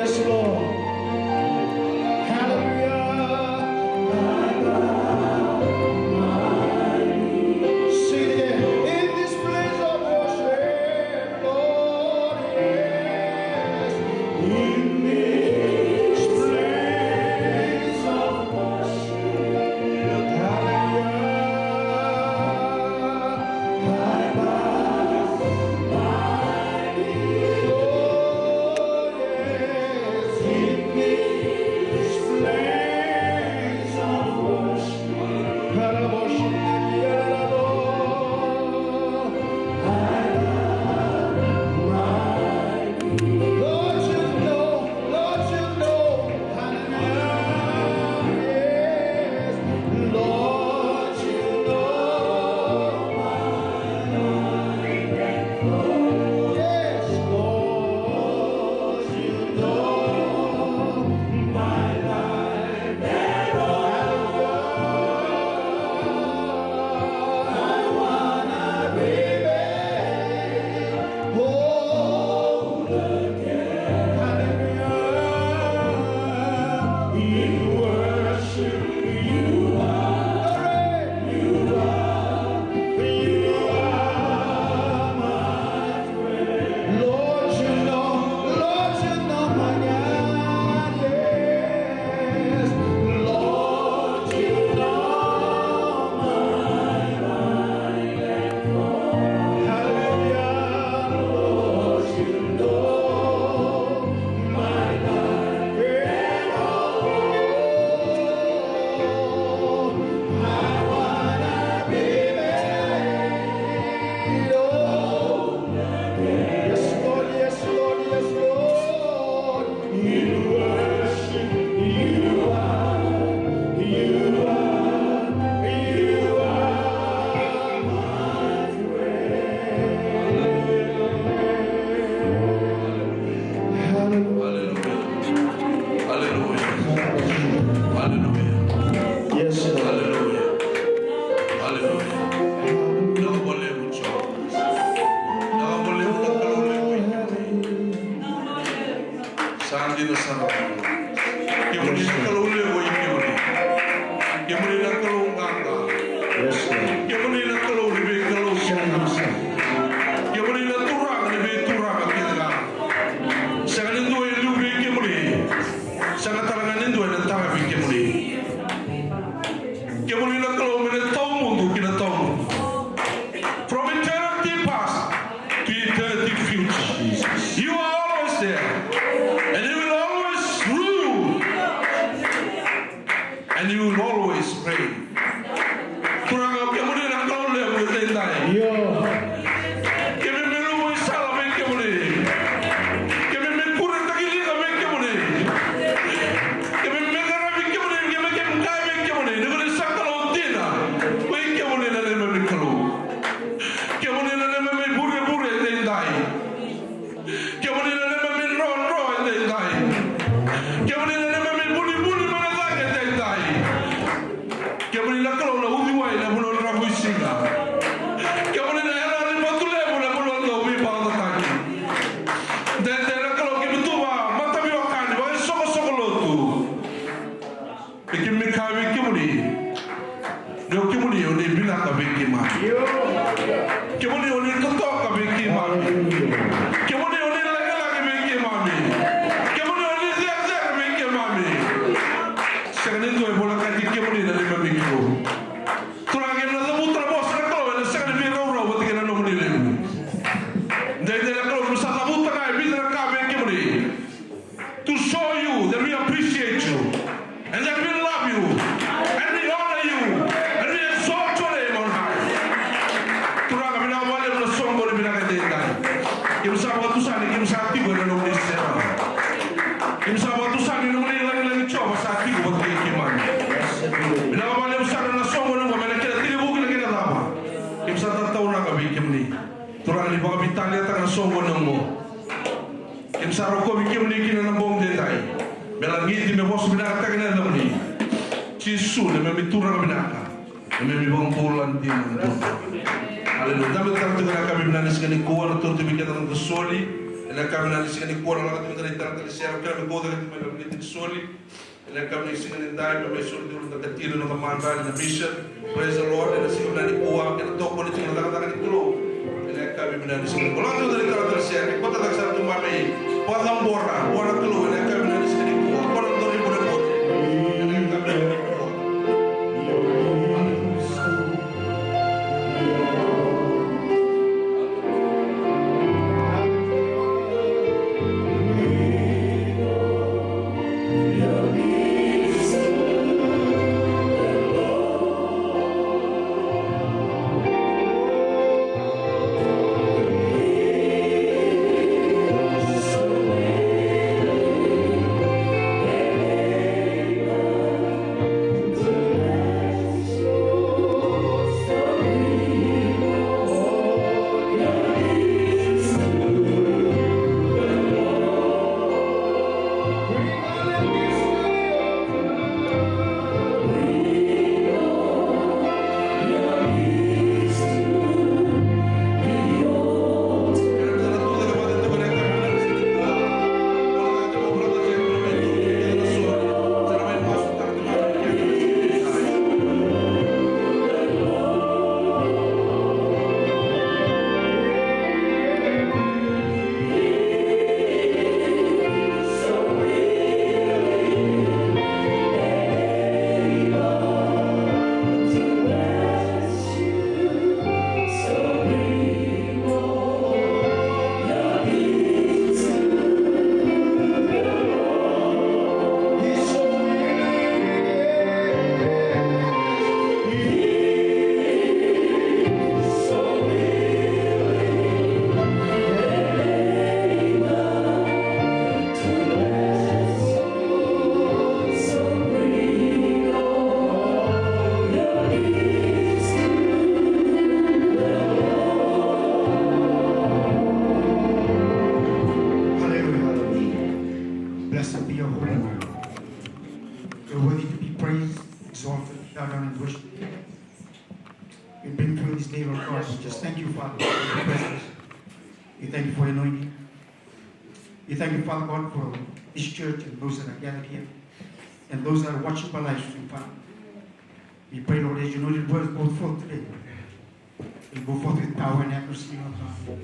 Yes, Lord. Hallelujah. Praise the Lord. And si kami kuha kita toko ni tinggal dagat ni tulo. Ele kami menani sini. Kalau tu dari kalau tersiar, kita tak satu mami. Palang bora, bora tulo. Ele kami menani sini kuha. Bora tulo ni bora kuha. Ele kami menani kuha. holy name. You're worthy to be praised, exalted, bowed down and worshipped. We've been through this day, Lord God. We just thank you, Father, for your presence. We thank you for your anointing. We thank you, Father God, for this church and those that are gathered here and those that are watching by live stream, Father. We pray, Lord, as you know your words go forth today. Will go forth with power and accuracy, Lord God.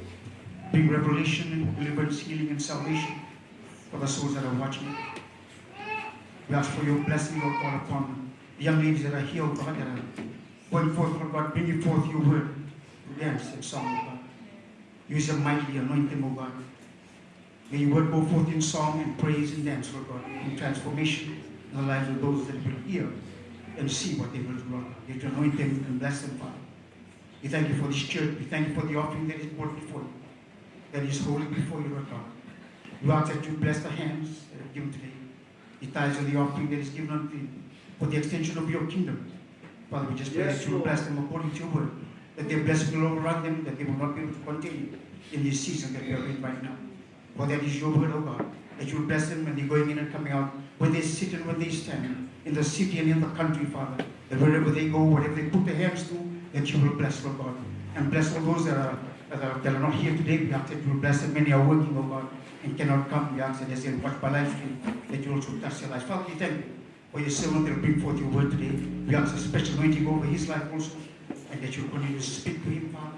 Bring revelation and deliverance, healing and salvation for the souls that are watching. We ask for your blessing, Lord God, upon the young ladies that are here, Lord God, that are going forth, Lord God, bringing forth your word to dance and song, Lord God. Use them mightily, anoint them, O God. May your word go forth in song and praise and dance, Lord God, in transformation in the lives of those that will hear and see what they will do, Lord God. That you anoint them and bless them, Father. We thank you for this church. We thank you for the offering that is brought before you, that is holy before you, Lord God. We ask that you bless the hands that are given today, the tithes of the offering that is given unto you, for the extension of your kingdom. Father, we just pray that you will bless them according to your word, that their blessing will overrun them, that they will not be able to continue in this season that we are in right now. For that is your word, O God, that you will bless them when they're going in and coming out, when they sit and when they stand, in the city and in the country, Father, that wherever they go, whatever they put their hands to, that you will bless, Lord God. And bless all those that are not here today. We ask that you will bless them. Many are working, oh God, and cannot come. We ask that as they watch by live stream, that you also touch their lives. Father, we thank you for your servant that will bring forth your word today. We ask a special anointing over his life also, and that you will continue to speak to him, Father,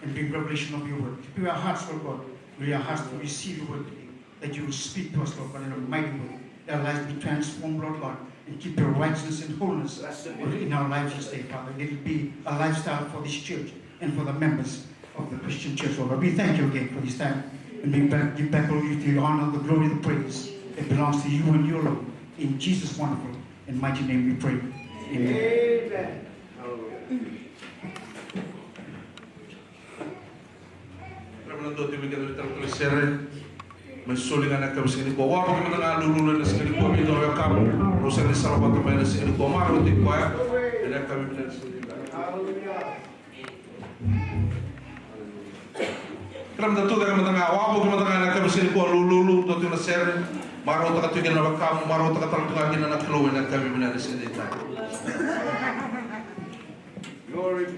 and bring revelation of your word. Prepare our hearts, Lord God. Prepare our hearts to receive your word today, that you will speak to us, Lord God, in a mighty way. That our lives be transformed, Lord God, and keep your righteousness and wholeness in our lives this day, Father. Let it be a lifestyle for this church and for the members of the Christian church, Lord God. We thank you again for this time, and give back all you the honor, the glory, the praise that belongs to you and you alone. In Jesus' wonderful and mighty name we pray. Amen. Amen. Mensulingan na kami sa inyo ko. Wala kami mga lululan na sa inyo ko. Ito ay kami. Rosa ni salamat na may na sa inyo ko. Maro di ko ya. Ina kami na sa inyo. Kram da tuda kami tanga. Wala kami tanga na kami sa inyo ko. Lululu. Ito na sere. Maro ta katuigin na wakamu. Maro ta katalutungagin na nakluwi na kami na sa inyo. Glory.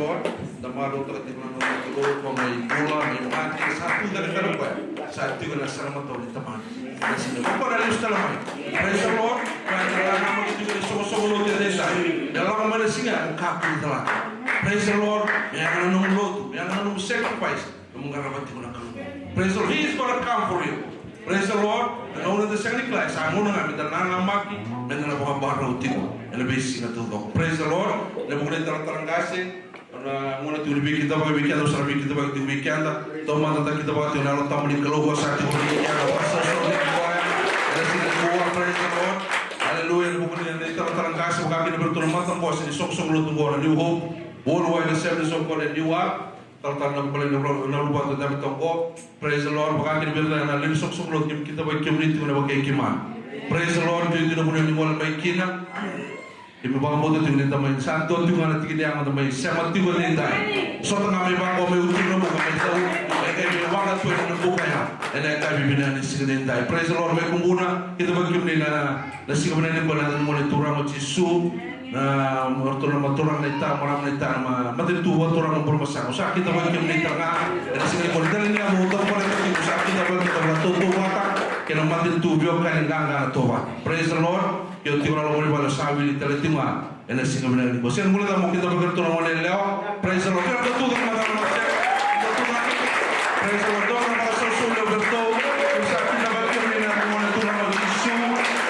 Lord. Namaro ta ti kono no ko mai pula mai mati satu dari kanu pa. Satu ko na salamat to ni taman. Kasi ko para lius talamay. Praise the Lord. Kaya nama ko ti so lo te desa. Dalam mana singa kapu tala. Praise the Lord. Yang nung lotu, yang nung sacrifice. Mungarabat ti ko na kanu. Praise the Lord. He is going to come for you. Praise the Lord. And only the second class. I'm going to have the nanamaki. And then I'm going to have a tiko. And the basic to go. Praise the Lord. The Mugre Tarangasi. And one of the weekend of a weekend or some weekend about the weekend. Don't matter that about your little family. Kaloha Sati. Praise the Lord. Hallelujah. Mugre Tarangasi. Mugaki never to the month of Boston. So to go. A new hope. Worldwide assemblies of God and new up. Tentang nak lupa tu tapi tongko. Praise the Lord. Bagaimana kita nak lihat sok-sok kita bagi kemudi tu nak bagi kiman. Praise the Lord. Jadi kita boleh nimol bagi kina. Ibu bapa tu tinggal tamai santo tu kan nanti kita yang tamai sama tu kan nanti. So tengah bapa kami uji nama kami tahu. Mereka ibu bapa tu yang nampu kaya. Dan kami bina ni sih nanti. Praise the Lord. Bagi kumbuna kita bagi kemudi na nasi kemudi ni boleh nanti mulai turang macam su. Na turang neta maram neta ma mati tu turang bermasak usah kita bagi neta nga dan sini kalau dalam ni amu tak boleh kita usah kita bagi kita tu mata kena mati tu biar kan enggak toba. Praise the Lord. Yo tiba lalu boleh balas sawi di teletima dan sini benar ni bosan boleh tak mau kita bagi turang boleh leo. Praise the Lord. Kita tu tak makan masak praise the Lord. Orang masak susu bertu usah kita bagi neta mau turang susu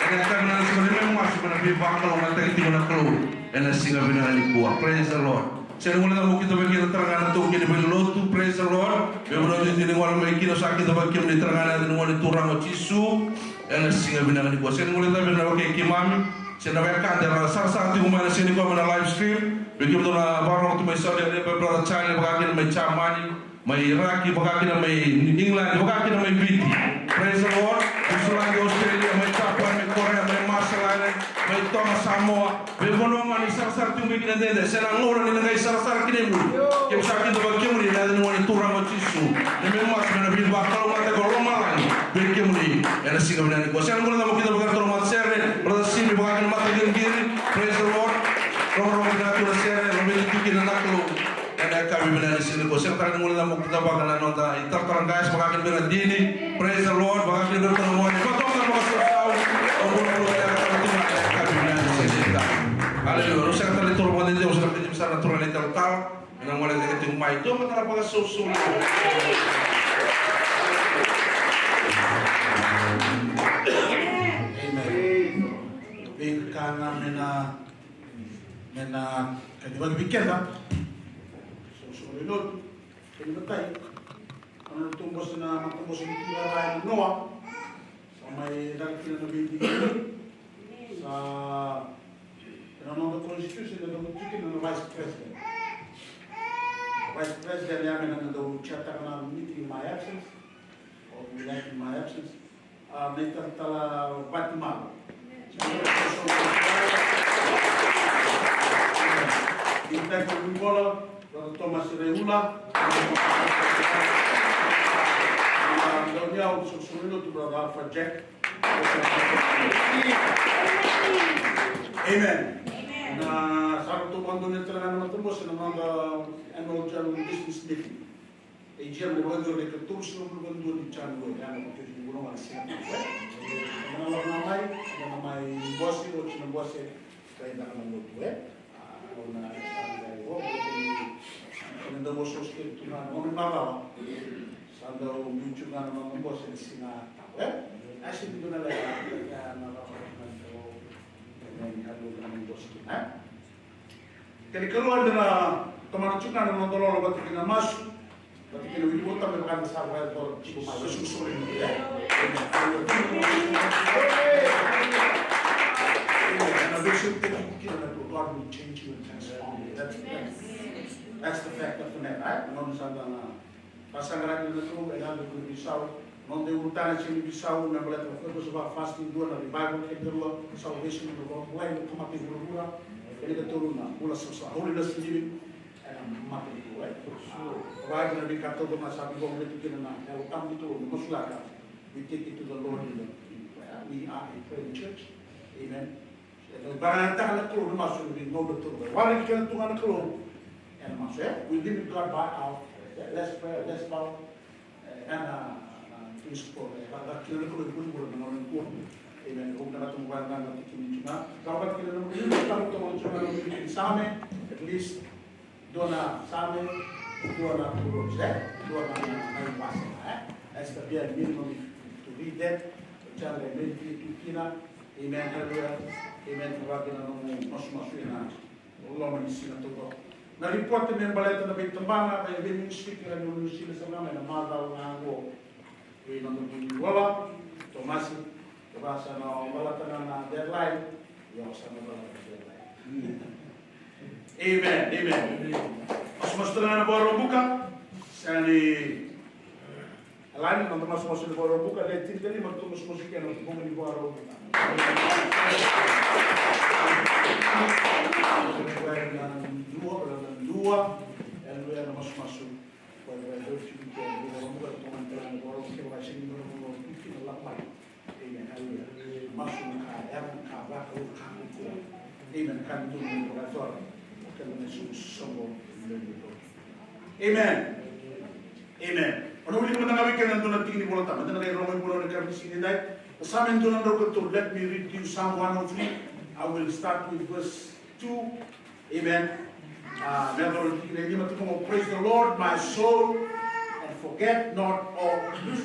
dan kami nanti sebenarnya masih benar bakal mata kita benar keluar. And I sing a binari kuah. Praise the Lord. Saya mula nak kita bagi terangan tu kini berlotu. Praise the Lord. Beberapa jenis orang mereka kita sakit bagi kita terangan dan orang turang cisu. And I sing a binari kuah. Saya mula tak benar bagi kimam. Saya nak berkat dan salah satu mana sini kau mana live stream. Bagi kita nak baru tu mesra dia beberapa channel bagi kita macam mani, mai Iraki bagi kita mai England bagi kita mai Briti. Praise the Lord. Usulan di Australia mai Japan mai Korea mai Malaysia mai Tonga Samoa. Beberapa mani salah tu bagi kita deh. Saya nak orang ni nak salah kini mu. Kita sakit bagi kita ni ada ni orang turang cisu. Ni memang sebenarnya bila bakal mata kalau malam bagi kita ni. Yang sih kemudian ni. Saya mula nak kita bagi turang mata share. Berada sini bagi mata gini. Praise the Lord. Orang kita tu share. Lebih itu kita nak lu. Dan kami benar di sini. Saya sekarang mula nak kita bagi nonton. Itu terang guys bagi benar dini. Praise the Lord. Bagi kita turang mata. Kau tahu tak bagi tahu. Haleluya. Usah kata itu rumah dia usah kata besar natural itu tahu. Yang mulai dari itu mai itu mata apa susu. Karena mena kadang weekend dah. So itu betul. Kalau tumbos na matumbos ni kira Noah. Sampai dah kita lebih sa the Constitution of the Vice President. Vice President yang menang chapter na meeting in my absence, or in my absence, mereka telah Guatemala. Kita berbola, Brother Thomas Reula, Donia Ususulo to Brother Alpha Jack. Amen. Na saat tu bantu neterangan matembus na mga annual general business meeting. AGM na bantu na ketus na bantu di channel ya na pati di bulong ang siya. Na namay boss o na boss kaya na naman luto o na standard o na boss o skip tu na mo mababa. Sanda o YouTube na naman boss sina Así que una vez ya no vamos a jadi kalau ada teman cukan yang nonton orang batik kita masuk, batik kita ini bukan mereka sampai atau susu ini ya. Karena besok kita God will change you and transform you. That's the fact of the matter, right? Non sana pasangan itu tu ada di Bisau. Non de urtana sini Bisau na boleh terus sebab fasting dua na revival kedua salvation of God mulai otomatis berubah ini keturun na mula susah holiness sendiri mati itu right na dikatakan tu masa kita boleh fikir na kalau kamu itu musyawarah we take it to the Lord we are a praying church amen barang tak nak keluar masuk di no betul wala kita Tuhan keluar yang masuk we limit God by our less prayer, less power, and please for that killer ko pun boleh menolak ko. Amen. Kung natin buwan na natin kinituna, dapat kita naman kita mo ng sama, at least doon na sa amin, doon na tulog siya, doon na naiwasan. As the bare minimum to read that, tell them kina, amen, hallelujah, amen, tawagin na ng mas-masu na ulo man sila tuto. Na-report din yung baleta na bitambana, kaya bin yung stick na yung sila sa namin, na madaw na ako, kaya nandun yung wala, Tomasi, basa na baleta na deadline, yung sa mga baleta na deadline. Amen, amen. Mas na buwan buka, sani alain nang mas na buwan buka, dahil tindali magtumus musik yan, buwan ni buwan buka. Dua, and we are mas masuk. When we are working together, we are bukan teman-teman orang kita masih ni orang kita lapai. Amen. Hallelujah. Masuk kaya, kabar, kamu. Amen. Kan tu mengajar. Kalau masuk semua Amen. Amen. Ano ulit mo nangawin ka nandun at tingin mo lang tama. Ito na kayo Roman mo lang kami sinilay. Sa amin doon ang to let me read you Psalm 103. I will start with verse 2. Amen. Praise the Lord, my soul, and forget not all his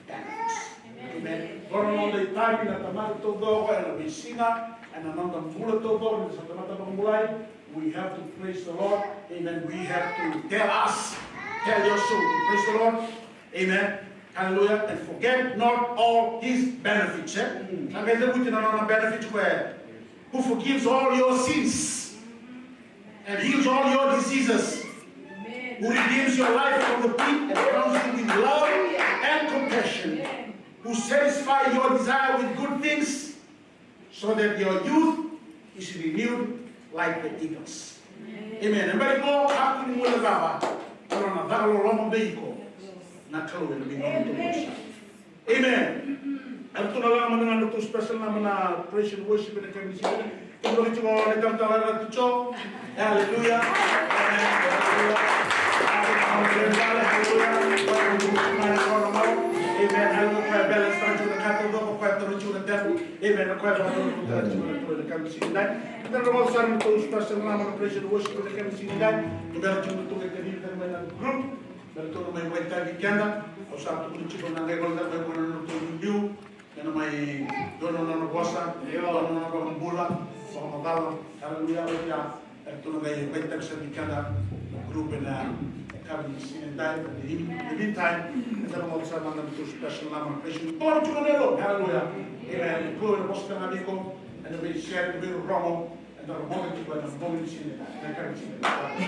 benefits. Amen. Goron on the time na tamad to do and we sing and another mula to do and sa tamad mulai. We have to praise the Lord. Amen. We have to tell your soul to praise the Lord. Amen. Hallelujah. And forget not all his benefits. Benefits where who forgives all your sins and heals all your diseases. Amen. Who redeems your life from the pit and crowns you with love and compassion. Amen. Who satisfies your desire with good things so that your youth is renewed like the eagles. Amen. And very more, aku ni mula baba. Kalau nak dahulu lama beiko, nak keluar lebih banyak. Amen. Aku tu lang mendengar itu special nama praise and worship in the kami sini. Kita boleh cuba letak talar itu cok. Hallelujah. Amen. Hallelujah. Balance tangan juga kata doa, kau terus juga dapat. Amen. Kau terus juga kami sini. Kita rumah besar itu special nama praise and worship in the kami sini. Kita cuma tu kita di dalam grup. Dan tu rumah yang kita bikinkan. Kau satu pun cuba nak rekod dan rekod untuk review. Dan may doon na nabasa, doon na nabambula, sa kamadala, hallelujah, ito na kayo, may tagsa di ka na grupo na kami sinintay, in the meantime, ito na mga kasama na ito special naman, presyo, todo chunero, hallelujah, amen, ito na posta ng amigo, and may share, may romo, and the moment ito na moment sinintay, na kami sinintay.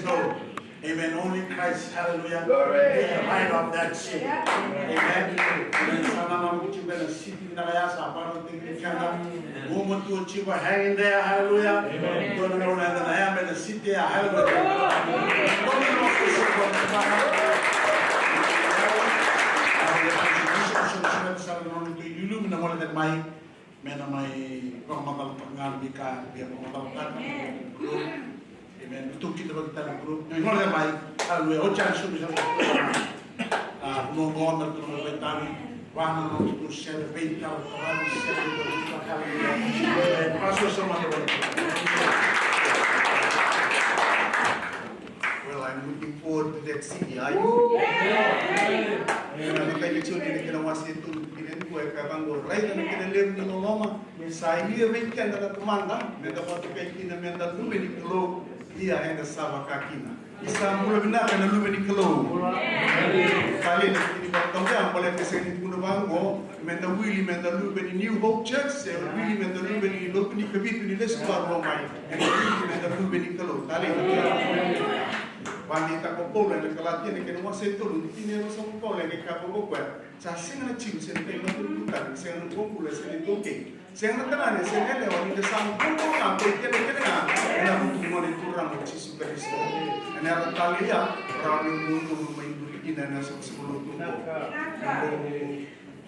Lord. Amen. Only Christ, hallelujah, is the light of that city. Amen. Amen. Sana naman chiba na city na kaya sa parang tingin ka na. Woman to chiba hanging there, hallelujah. Amen. Don't know that I am in the city, hallelujah. Don't know if it's going to sa nanon to ilum na mo na may pamagal pangal bika biya pamagal tan. Amen. Itu kita bagi tanah guru. Yang mana mai? Kalau ya ocan sudah nongon dan nongon betani. Wana nongon tu share bental, kawan share bental kalau ya. Pasal sama dengan. Well, I'm looking forward to that city. Are you? Kita itu ni kita masih tu kita ni buat kawan gor. Right, kita lihat ni lama. Saya ni weekend ada komanda. Mereka patut kita mental tu beri kalau dia ainda estava cá aqui na. Isa mula bina kana lube ni kelo. Kali ni batong dia boleh kasi ni puno bango, menda Willie menda lube ni New Hope Church, Willie menda lube ni lube ni kabitu ni lesu baru mai. Willie menda lube ni kelo. Kali ni wanita ko pole ni kalati ni kena wase tu ni ni so pole ni ka ko ko. Sa singa chiu sen pe no tu ta sen ko pule sen ni toke. Sen na kana ni sen ele wani de sam ko na ko kene na. Ela tu mo ni tu ram chi su Kristo. Ene ara tali ya ra ni mundo mai ina na sa sebelum tu ko.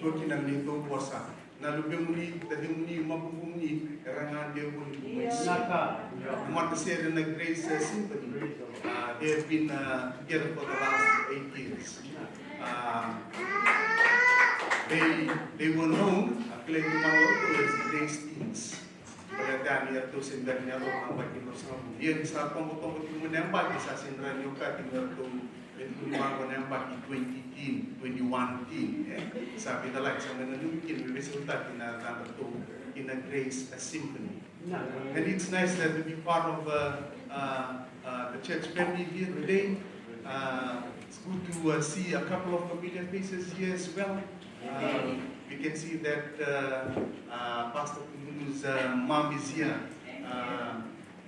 Ko kina ni tu puasa. Na lube muni tadi muni mapumuni rangan dia pun mai. Umat Mesir na Grace Symphony. They have been together for the last 8 years. They were known, claim to as Grace Teens. Kaya dami at to sendal niya ito ang pagkilos ng buyan. Sa pangutong mo na yung bagi sa sendal niyo ka, tingnan itong pintumahan ko na yung bagi 2010, 2011. Sabi na lang, sa mga nanukin, may resulta, tinatama ito in a Grace Symphony. And it's nice that to be part of the church family here today. It's good to see a couple of familiar faces here as well. We can see that Pastor Kunu's mom is here.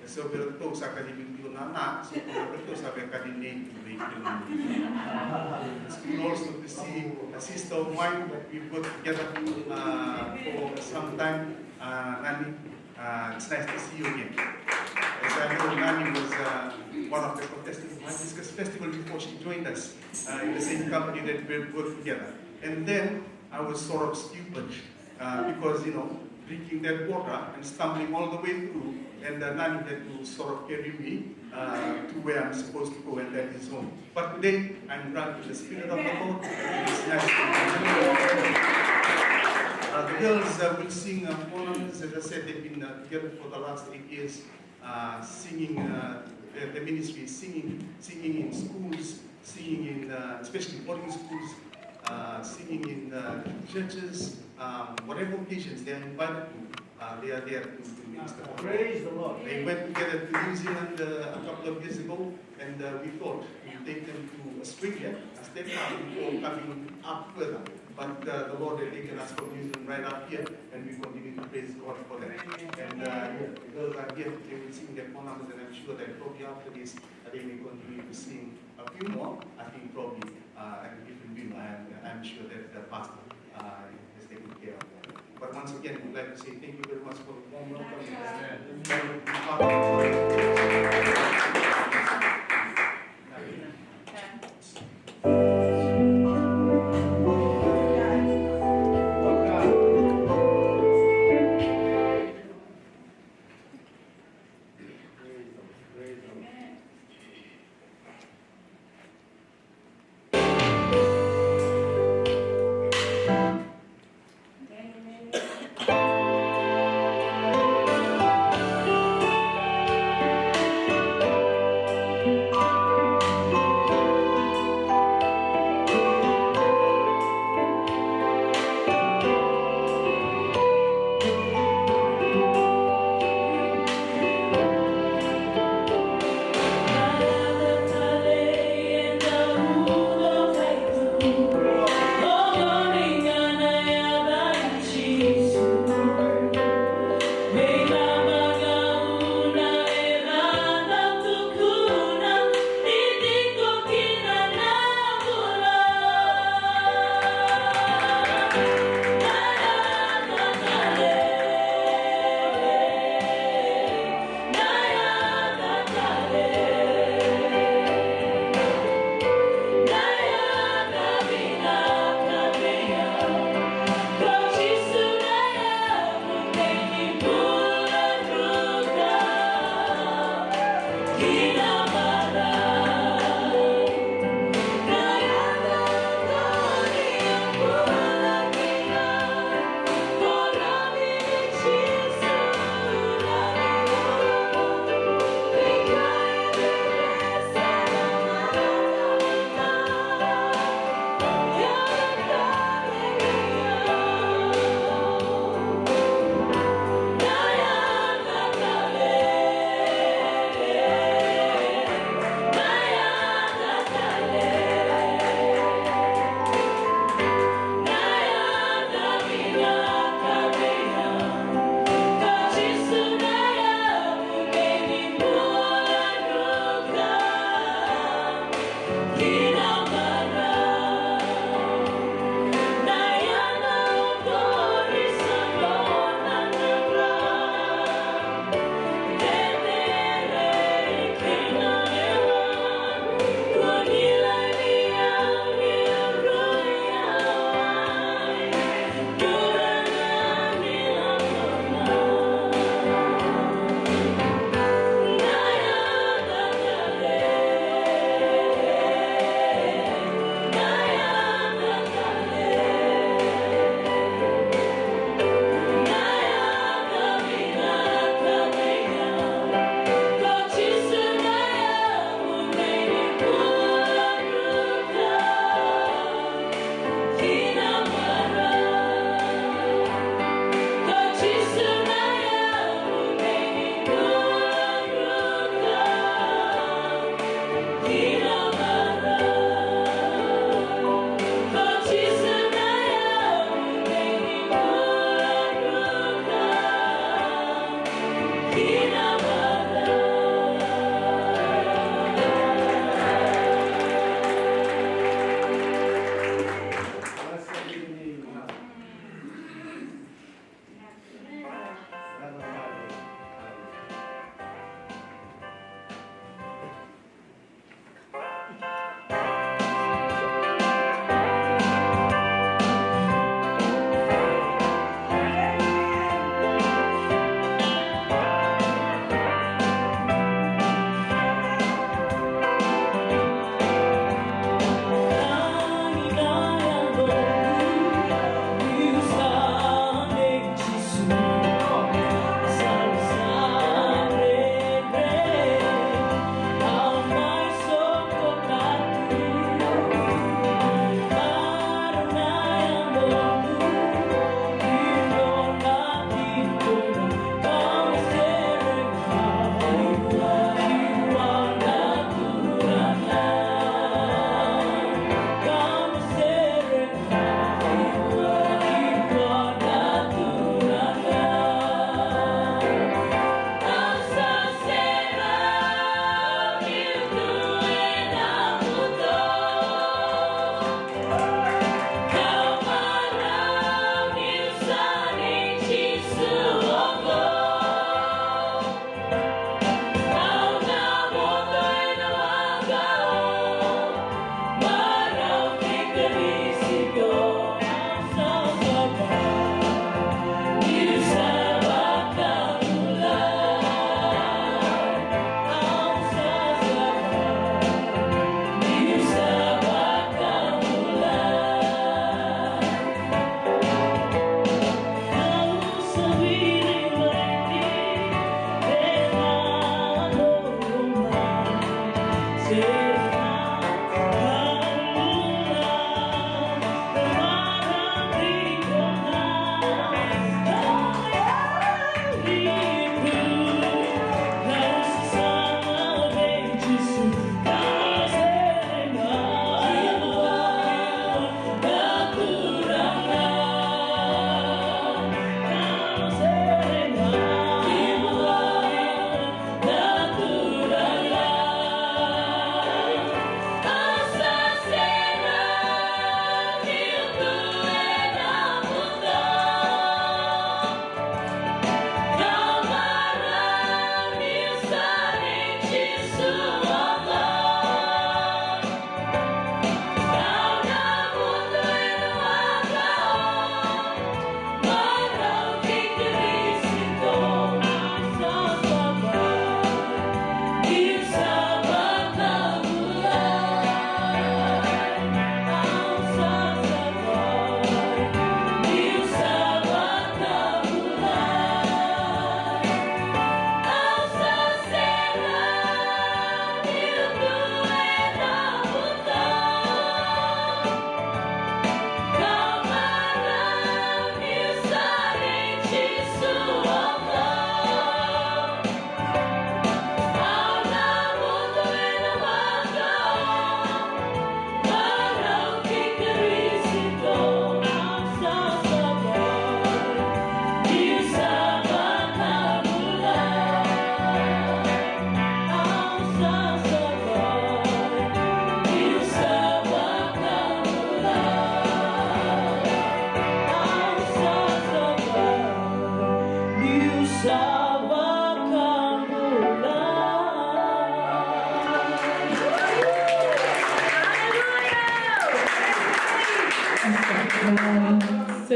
So we'll talk sa kanilang nana. So we'll talk sa kanilang it's good also to see a sister of mine that we've got together for some time. Nani, it's nice to see you again. As I know, Nani was one of the contestants of the Hibiscus Festival before she joined us in the same company that we worked together. And then I was sort of stupid because, you know, drinking that water and stumbling all the way through, and Nani had to sort of carry me to where I'm supposed to go, and that is home. But today, I'm granted the Spirit of the Lord. It's nice to be the girls will sing ornaments. As I said, they've been together for the last 8 years, singing. The ministry is singing in schools, singing in especially boarding schools, singing in churches, whatever occasions they are invited to. They are there to minister. Praise the Lord. They went together to New Zealand a couple of years ago, and we thought we'd take them to Australia as they come before coming up further. But the Lord had taken us from New Zealand right up here, and we continue to praise God for that. And the girls are here, they will sing their numbers, and I'm sure that probably after this, they may continue to sing a few more. I think probably at a different view, I'm sure that the pastor has taken care of that. But once again, we'd like to say thank you very much for the warm welcome.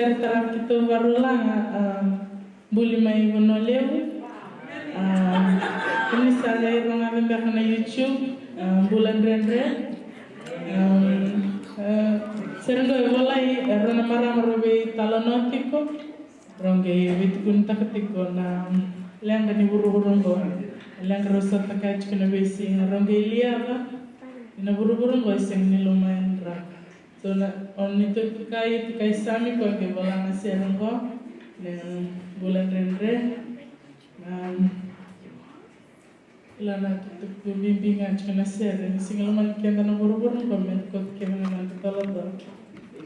share taraf kita barulang buli mai bonoleu. Ini saya orang ada na YouTube bulan rendre. Serangga walai rana mara marobe talonotiko. Rongge witkun takatiko na lenga ni buru-burungo. Lenga rosa takach kuna besi rongge liaba. Ina buru-burungo iseng ni lumayan ra. So na on itu kai sami ko ke balanga seranggo neng bulan rendre. Ilana tutup bimbingan cuma share single man kian tanah buru-buru komen kot kian mana tolong dong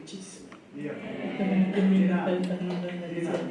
cheese teman kami nak tanah dari sana.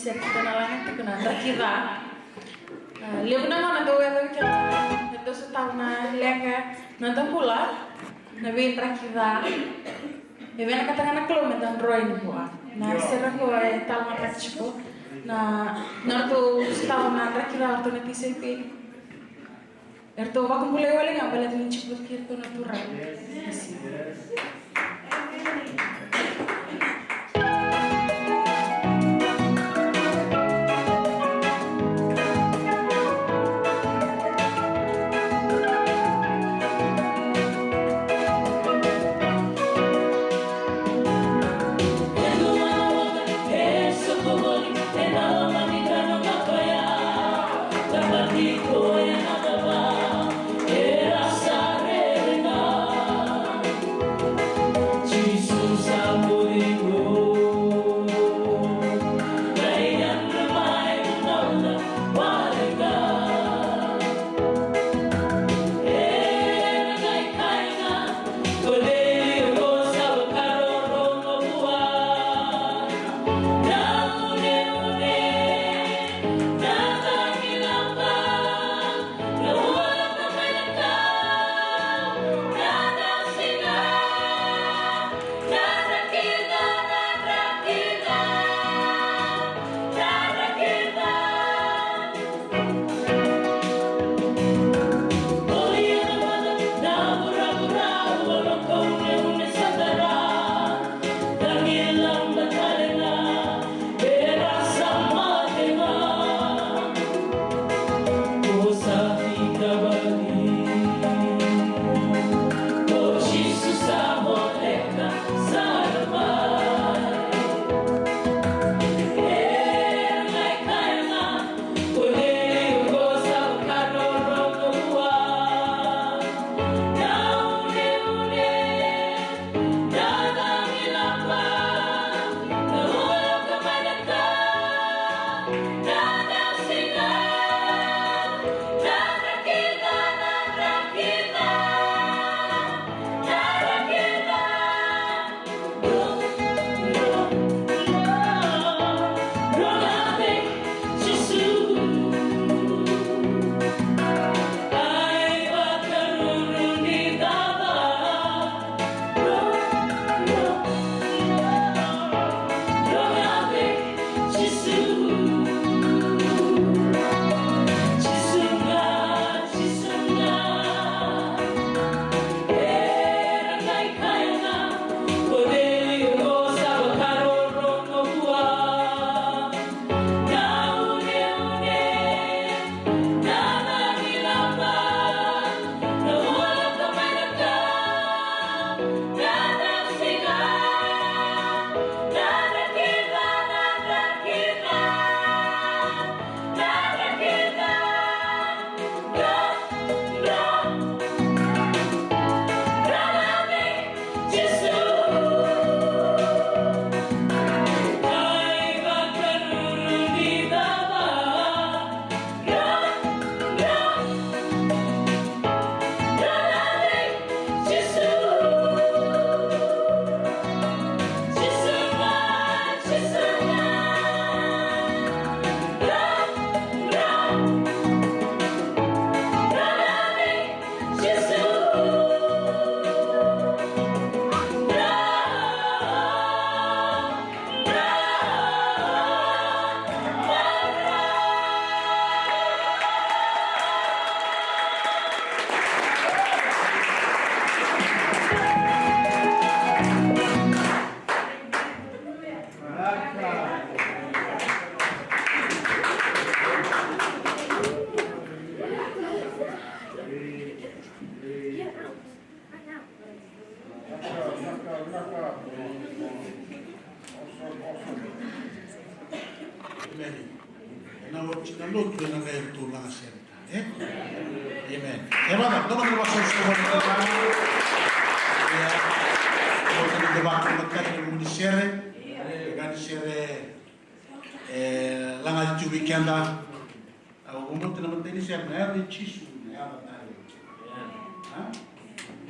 ser kita nalangan tu kena terkira. Lihat nama nanti orang tu kan, nanti setahun na leka nanti pula, nabi terkira. Ibu nak katakan nak keluar medan roy ni buat. Na serah roy tal makan cukup. Na nanti setahun na terkira tu nanti sepi. Erto waktu mulai wale nggak boleh menciput kita natural.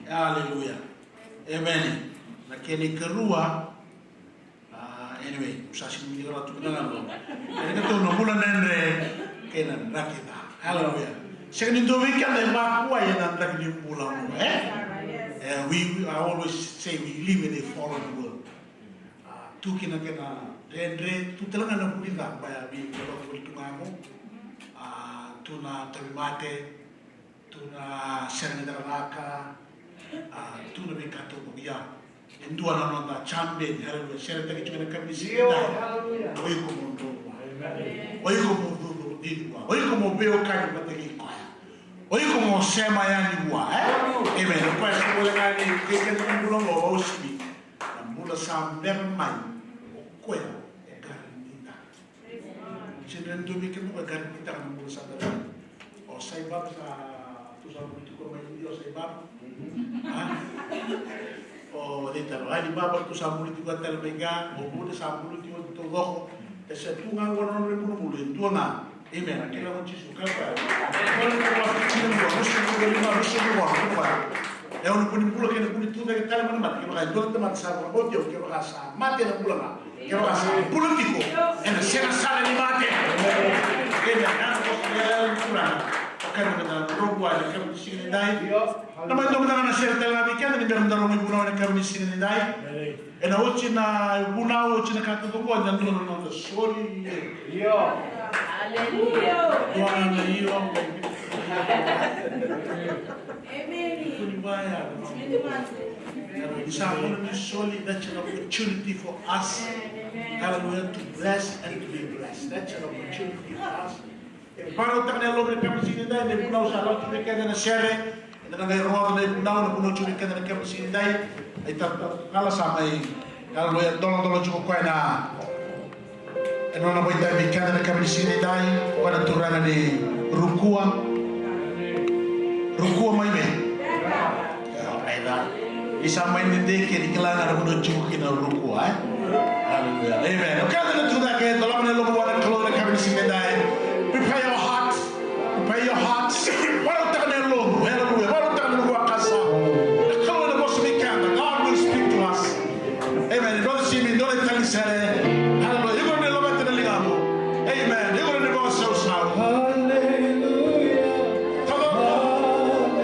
Haleluya. Amen. Lakini kerua Anyway, usasi ni kalau tu kena lo. Ini kan tu nombor nendre kena rakita. Hallelujah. Second itu weekend yang baku aja nanti di pulang. We I always say we live in a fallen world. Tu kena rendre tu telah nak pulih tak bayar bi kalau pulih tu ngamu. Tu na termate, tu na serang daraka, tu na bekato bugia. Indua na nonda champion, hallelujah. Serang tadi cuma nak kami sini. Oi komodo, oi komodo di dua, oi komodo beo kaki bateri kaya, oi komodo sema yani dua, Amen. Lepas boleh kali kita ni bulan bawa usbi, dan mula sambil main, kue, garam kita. Jadi tu bikin apa garam kita kan mula sambil. Oh saya bab sa tu sama itu kau main dia saya bab. Oh dia tahu, di bab tu sama itu kau terpegang, oh mula sama itu tu roh. Ese tu ngan warna mulu tu na. Amen. Aquilo não te suca, cara. Quando eu gosto de tirar o rosto, eu vou levar o rosto do rosto, cara. É um pula que não pula tudo que tá na mão, que vai todo tomar sabe, o Deus que vai passar, mate na pula lá. Que vai passar político. É na cena sala de mate. Que é na costa pula. Quero que na roupa, quero que se dai. Não vai tomar na cena da weekend, nem perguntar o meu pula, quero que se dai. É na hoje na puna, hoje na casa do povo, não não sorry. Haleluya. Tuhan iyo. It's solely that's an opportunity for us, hallelujah, to bless and to be blessed. That's an opportunity for us. Baru tak ada lobby kami sini dah, dia punau salah tu mereka ada share, dan ada ruang dari punau curi kena kami sini dah. Itu kalau sampai hallelujah, tolong cukup kau na. Non la vuoi dare vicana nella cabrisina dai, guarda tornare di Rukua mai me. Isa main di che di kelana ada menuju kita Rukua, Hallelujah. Amen. Okay, then to that again, dalam nelo buat kalau nella cabrisina dai. Prepare your hearts. Prepare your hearts. Walau tak nelo, hallelujah. Walau tak nelo buat kasa. Kalau ada bos vicana, God will speak to us. Amen. Don't see me, don't tell me say. Hallelujah. Amen. You're going to go so shout. Hallelujah. Come on.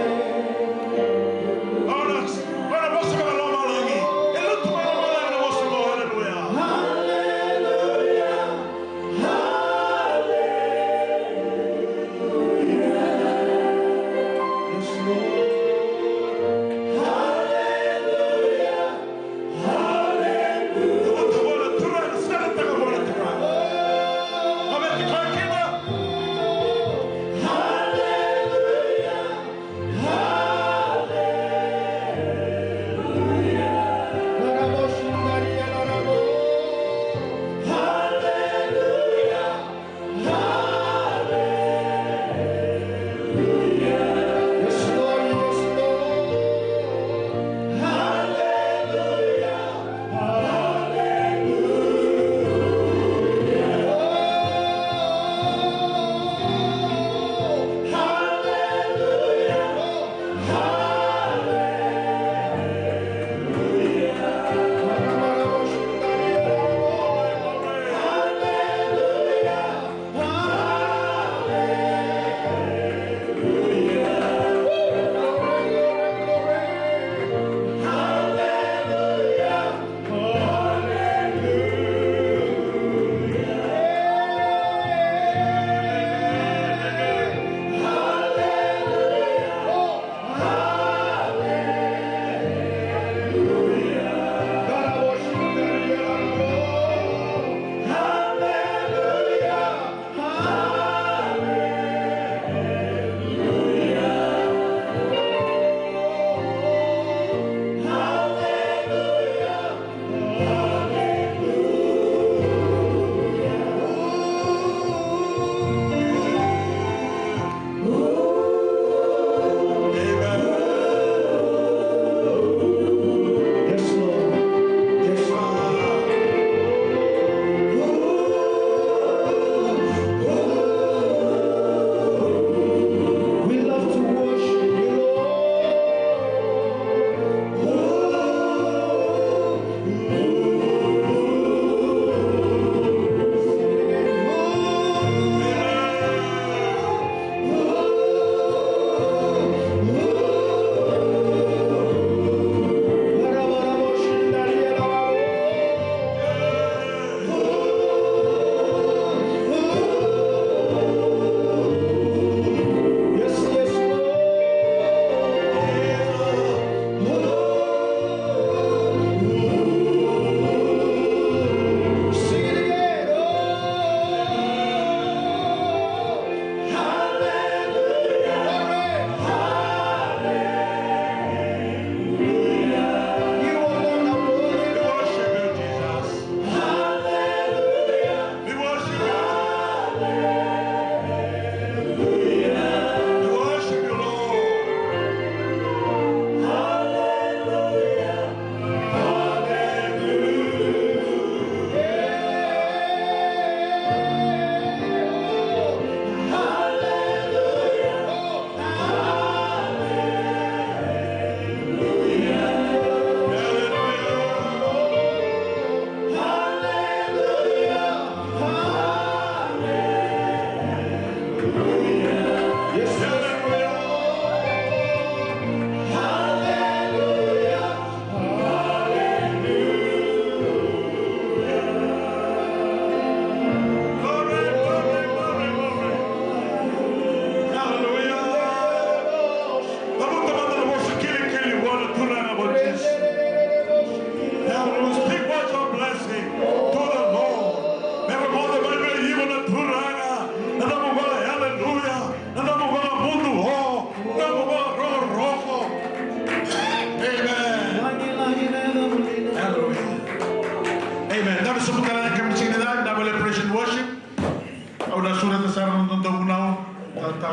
Hallelujah. Oh, no. Bueno, vos se me lo malo aquí. El último lo malo, vos se lo hallelujah. Hallelujah. Hallelujah.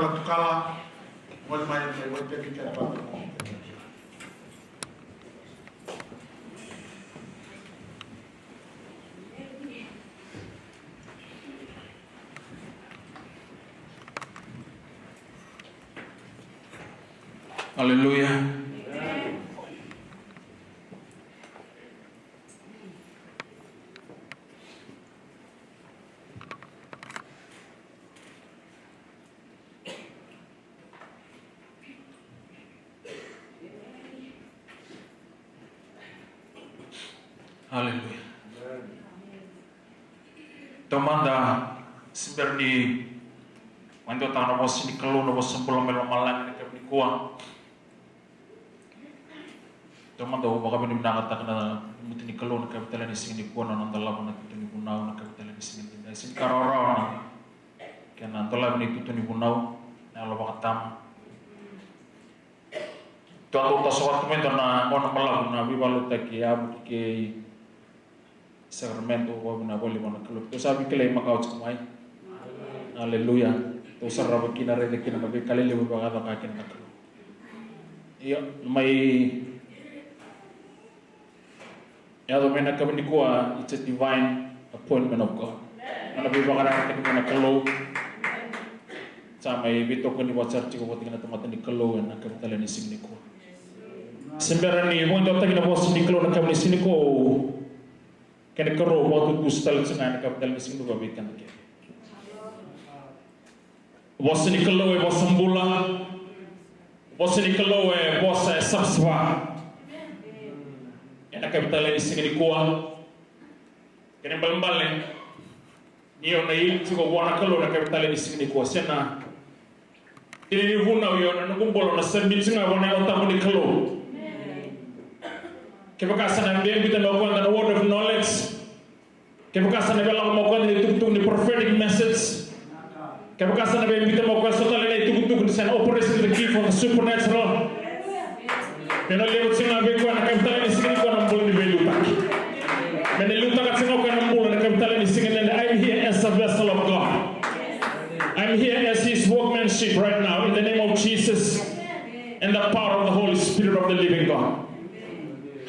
kala tukala, wal mai wal te kita dapat. Haleluya. Haleluya. Tomanda seperti mando tanah bos ini kalau bos sebelum malang ke kuang. Tomanda baka benim nakata na muti ni kalau na kapital ni sini kuang na nandala na tutu ni bunau na kapital ni sini na sin karora na kena nandala ni tutu ni bunau na lo baka tam. Tuan tasawat kami na ono malang na bibalu taki abu ke Sacramento wa na boli mana club to sabi kale makau chumai haleluya to sarra kina re kina mabe kale le ba ga ka kin ka iyo mai ya do mena ka ni ko it's a divine appointment of God ana be ba ga ka ni na kalo sa mai bito ko ni wachar ko tingna tomat ni kalo na ka tale ni sini ko semberani mo ndo ta kina bos ni kalo na ka ni sini ko kena kero waktu gustal sengan kapital miskin tu babikan ke. Bos ni kalau bos sembula, bos ni kalau bos sabswa. Kena kapital miskin di kuah. Kena balmbalen. Niyo na il siko wana kalau na kapital miskin di kuah sena. Ini ni vuna yo na ngumbolo na serbi singa wana otamu di kalau. Kebakasan yang dia kita melakukan the word of knowledge. Kebakasan yang kita melakukan itu the prophetic message. Kebakasan yang kita melakukan total itu the operation the key for the supernatural. Kena lewat singa beku anak kapital ini singa ko nang boleh dibelu tak. Kena luta kat singa ko nang boleh anak kapital ini singa and I'm here as a vessel of God. I'm here as His workmanship right now in the name of Jesus and the power of the Holy Spirit of the living God.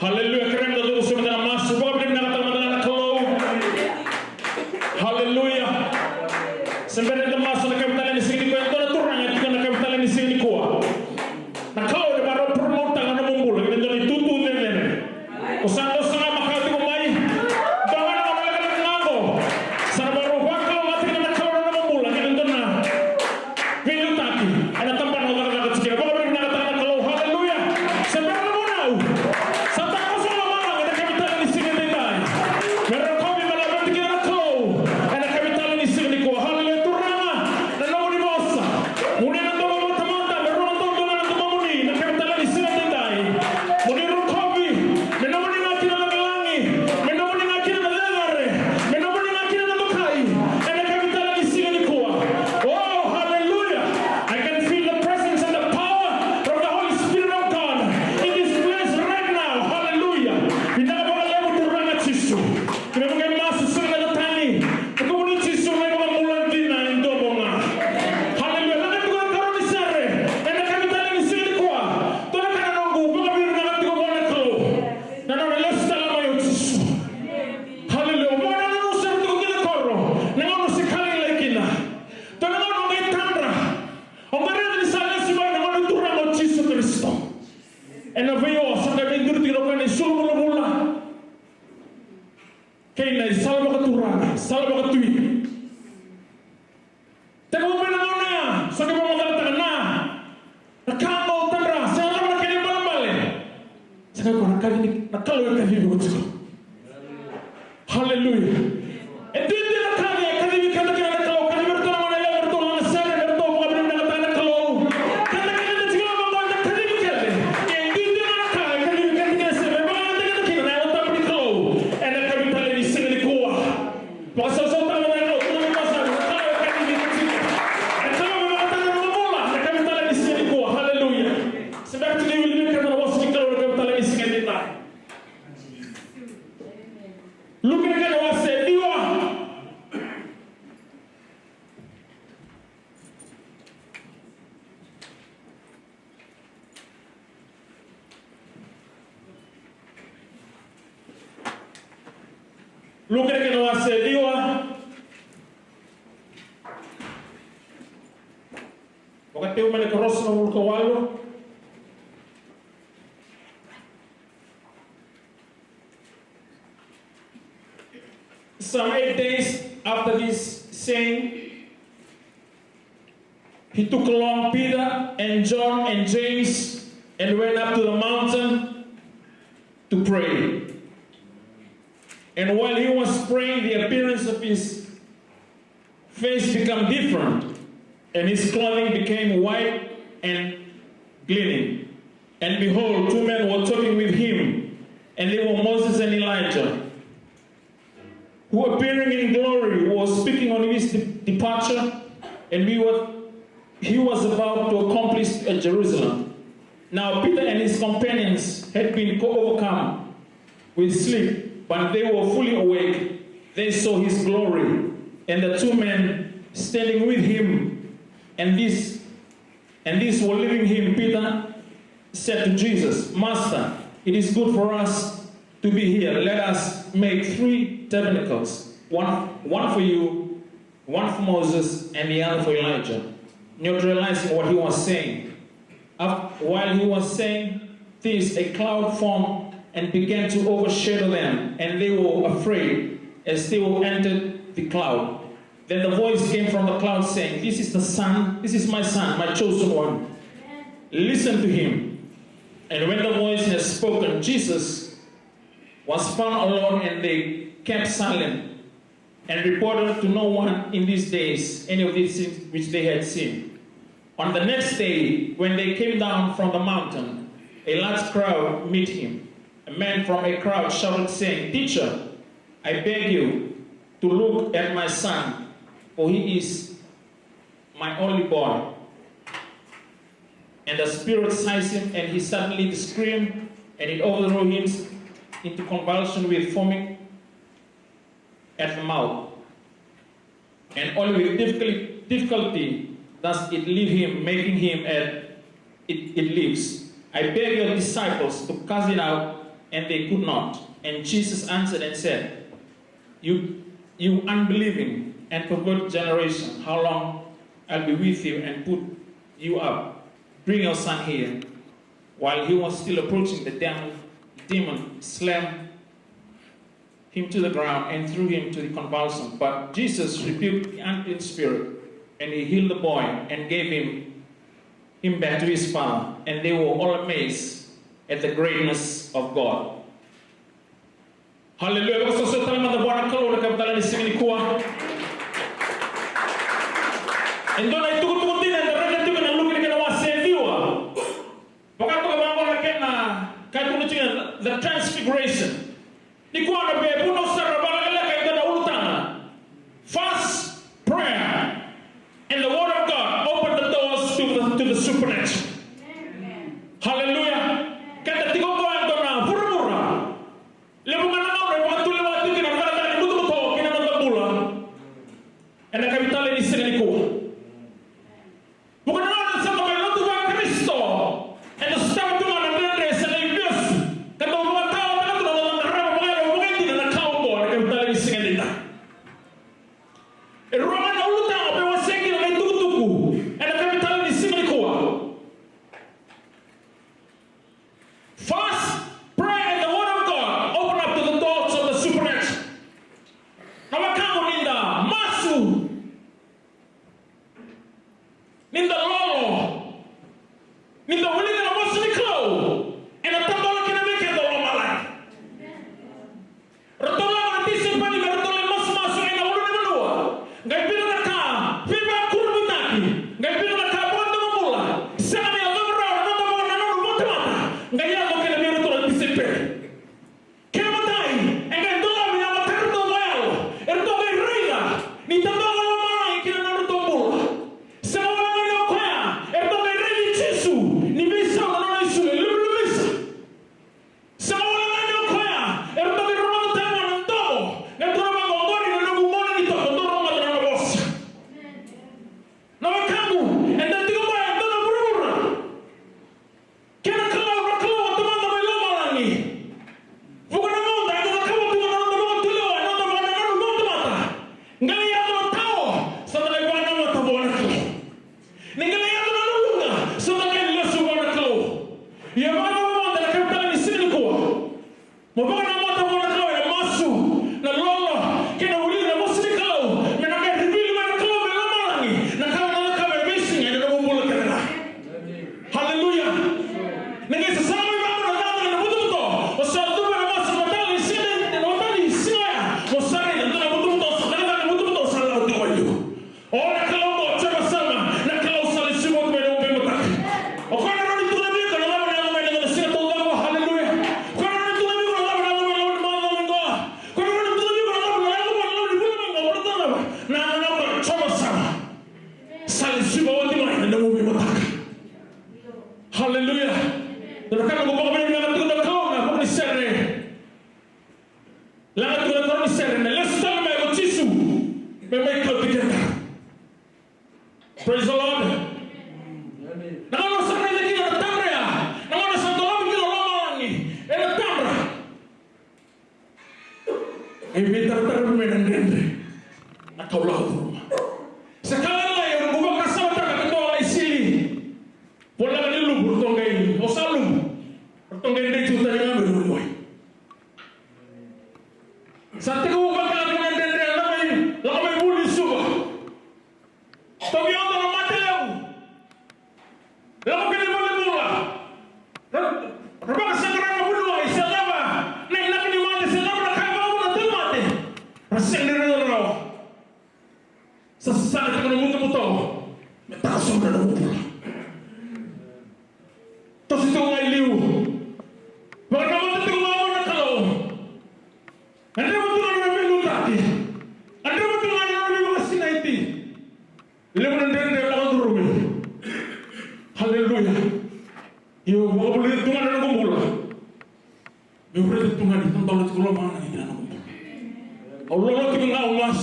Haleluya, keren dah tu sebenarnya masuk bawa benda nak teman-teman kalau. Haleluya. Sebenarnya masuk nak kapital ini sini kau itu nak turun yang kita nak kapital ini sini kau. Nak kalau dia baru promote tangan mumbul, kita jadi tutu nemen. Usaha usaha makal tu kumai. Jangan nak malah ngago. Sana baru wakal mati kita nak kalau nak mumbul, kita tu nak. Video taki, ada tempat nak kecil. Bawa benda nak tangan kalau. Haleluya. Sebenarnya mau. Luka que não acediu. Wakati umele kross na ulkawalo. Some 8 days after this saying, he took along Peter and John and James and went up to the mountain to pray. And while he was praying, the appearance of his face became different, and his clothing became white and gleaming. And behold, 2 men were talking with him, and they were Moses and Elijah, who appearing in glory was speaking on his departure, and he was about to accomplish at Jerusalem. Now Peter and his companions had been overcome with sleep, but they were fully awake. They saw his glory, and the 2 men standing with him, and these were leaving him. Peter said to Jesus, Master, it is good for us to be here. Let us make 3 tabernacles, one for you, one for Moses, and the other for Elijah. Not realizing what he was saying. While he was saying this, a cloud formed and began to overshadow them, and they were afraid as they entered the cloud. Then the voice came from the cloud saying, this is my son, my chosen one. Listen to him. And when the voice had spoken, Jesus was found alone, and they kept silent and reported to no one in these days any of these things which they had seen. On the next day, when they came down from the mountain, a large crowd met him. A man from a crowd shouted, saying, Teacher, I beg you to look at my son, for he is my only boy. And the spirit seized him, and he suddenly screamed, and it overthrew him into convulsion with foaming at the mouth. And only with difficulty does it leave him, making him it lives. I beg your disciples to cast it out, and they could not. And Jesus answered and said, You unbelieving and perverted generation, how long I'll be with you and put you up? Bring your son here. While he was still approaching, the demon slammed him to the ground and threw him to the convulsion. But Jesus rebuked the unclean spirit, and he healed the boy and gave him back to his father. And they were all amazed at the greatness of God. Hallelujah. The transfiguration. Fast prayer and the word of God opened the doors to the supernatural. Hallelujah. And the capital is Singapore. Bukan orang sama kalau tu buat Kristo, and the start tu mana benda selain bias. Kalau buat tahu tak tu orang ramai orang mungkin tidak nak kau buat capital Mabaka na mata mo na kalaw, na masu, na lolo, kinahuli na mo sinikalaw, na nag-reveal mo na kalaw, na lamalangi, na kalaw na ka-verbasing, ay nabubulag ka na. Hallelujah! Nag-isasama yung mga nagdama na nabuto-buto, o sa ito ba naman sa matali, sinaya, o sa rin, ito nabuto-buto, sa kanila nabuto-buto, sa laot yung kayo. O nakalaw mo, tsaka sama, nakalaw sa lisimot, may nung pimutak. O kung ano rin tunabi, kung ano naman may nang sinatulga ko, hallelujah! Kung ano rin tunabi, kung ano naman may nang mga ko, kung ano rin tunabi, kung ano naman may nang sa lisimot, may nang pimutak. Hallelujah. Dan kami ngomong apa yang Tuhan kau nak kau nisere. Lalu Tuhan kau nisere. Let's start by Jisu. Memang kau tidak. Praise the Lord. Nama sana lagi ada tamra ya. Nama sana tu lagi ada lama lagi. Ada tamra. Ini tertarik dengan dendri. Nak kau lalu. Sekarang lah yang ngomong kasar tak kau lagi sini. Pola kan lu bertonggai, osalum, bertonggai dia juta yang ambil dulu. Saat itu bakal dengan dia lamai buli suka. Tapi orang tak mati lagi. Lalu kita boleh mula. Rumah sekarang aku dulu, siapa? Nek nak ni mati, siapa nak kau mau nak mati? Rasanya dia orang. Sesaat kita mutu-mutu, tak sudah nak mula. Terus itu ngai liu. Bagaimana itu mau nak kalau? Anda betul anda belum tadi. Anda betul anda belum masih nanti. Liu nanti anda lawan turun. Haleluya. Yo, mau boleh Tuhan anda kumpul. Yo boleh Tuhan itu tahu itu kalau mana ini anda kumpul. Allah itu ngau mas.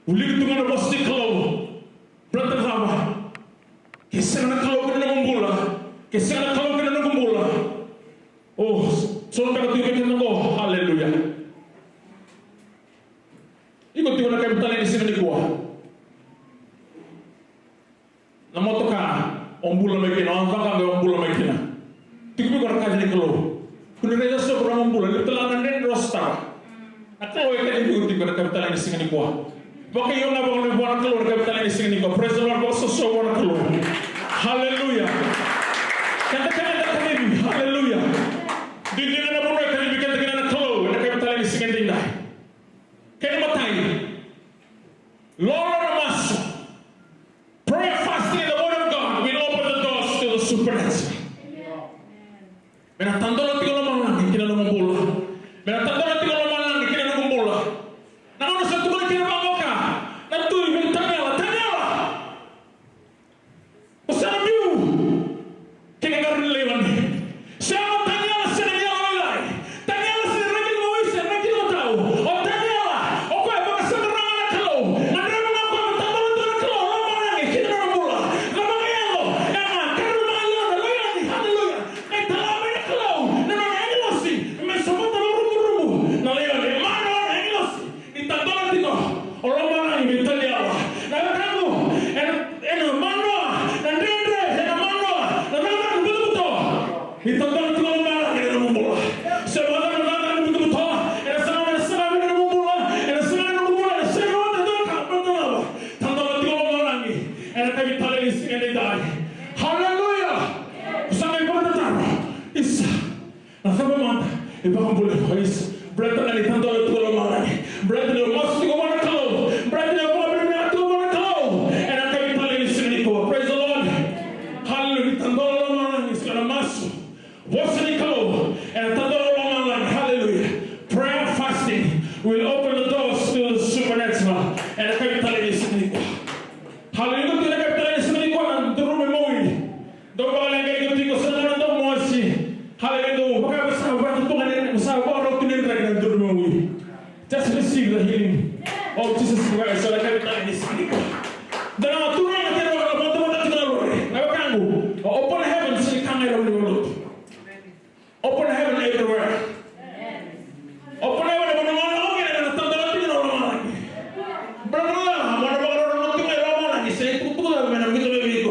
Boleh Tuhan anda pasti kalau. Berarti apa? Kisah nak kalau kita kumpul lah. Kisah nak kalau kita kumpul lah. Oh, saudara kita nunggu. Haleluya. Ikut Tuhan akan bertanya di sini gua. Nama toka ombul lagi, nama toka nggak ombul lagi na. Tiga orang kaji ni kalau. Kuna rasa seorang ombul, itu telah nanti rosta. Atau yang ini ikut Tuhan akan bertanya di sini gua. Pakai yang apa orang buat keluar akan bertanya di sini gua. Praise the Lord, bos seorang keluar. Haleluya. Katakan kami, haleluya. Di dunia apa mereka dibikin dengan kalau mereka bertanya di sini tidak. Kena matai. Lord masuk. Prayer fasting in the word of God will open the doors to the supernatural. Mereka tanda nanti kalau malang kita nak bola. Mereka tanda nanti kalau malang kita nak bola. Namun satu kali kita bangga. Nanti ibu tanya lah. Usah biu. Kita nak relevan. Siapa tanya lah senang jalan lagi. Tanya lah senang lagi mau isi, lagi mau tahu. Oh tanya lah. Oh kau apa senang anak kalau. Anda mengaku tanda nanti anak kalau. Lama lagi kita nak bola. Lama lagi lo. Emang kerana malu ada lagi. Haleluya. Dalam ini kalau. Nama English. Mesebut dalam rumu-rumu. Nalayan. Mana orang English. Di tanda nanti kau. Orang mana ini tanya Allah. Nama kamu. Mana. Nanti itu kan itu malah kita nak bola. Sebab kita betul-betul. Ada sama kita nak bola. Ada sama nak bola. Sebab itu kan betul. Tanda itu malah ni. Ada kami tali di sini dah. Haleluya. Sampai pada tahu. Isa. Nasab mata. Ibu kamu boleh habis. Berarti nanti tanda itu malah ni. Berarti dia masuk ke mana kalau. Berarti dia apa benda itu mana kalau. Ada kami tali di sini kau. Praise the Lord. Haleluya. Tanda malah ni sekarang masuk. What's the call? And hallelujah. Prayer fasting will open the doors to the supernatural. And I can tell you this. Hallelujah. Kita akan tanya sendiri kuat turun memori. Doa lagi itu tiga sana dan mosi. Hallelujah. Bukan bersahabat Tuhan ini bersahabat orang tu ni lagi dan turun memori. Just receive the healing of Jesus Christ. So I can tanya sendiri. Dan turun yang kita orang teman-teman kita lori. Apa kamu? Open heaven sini kamera di mulut. Open heaven everywhere. Open heaven mana-mana lagi ada tanda nanti di orang lagi. Berapa mana orang nanti di orang lagi. Saya kutu lah mana kita begitu.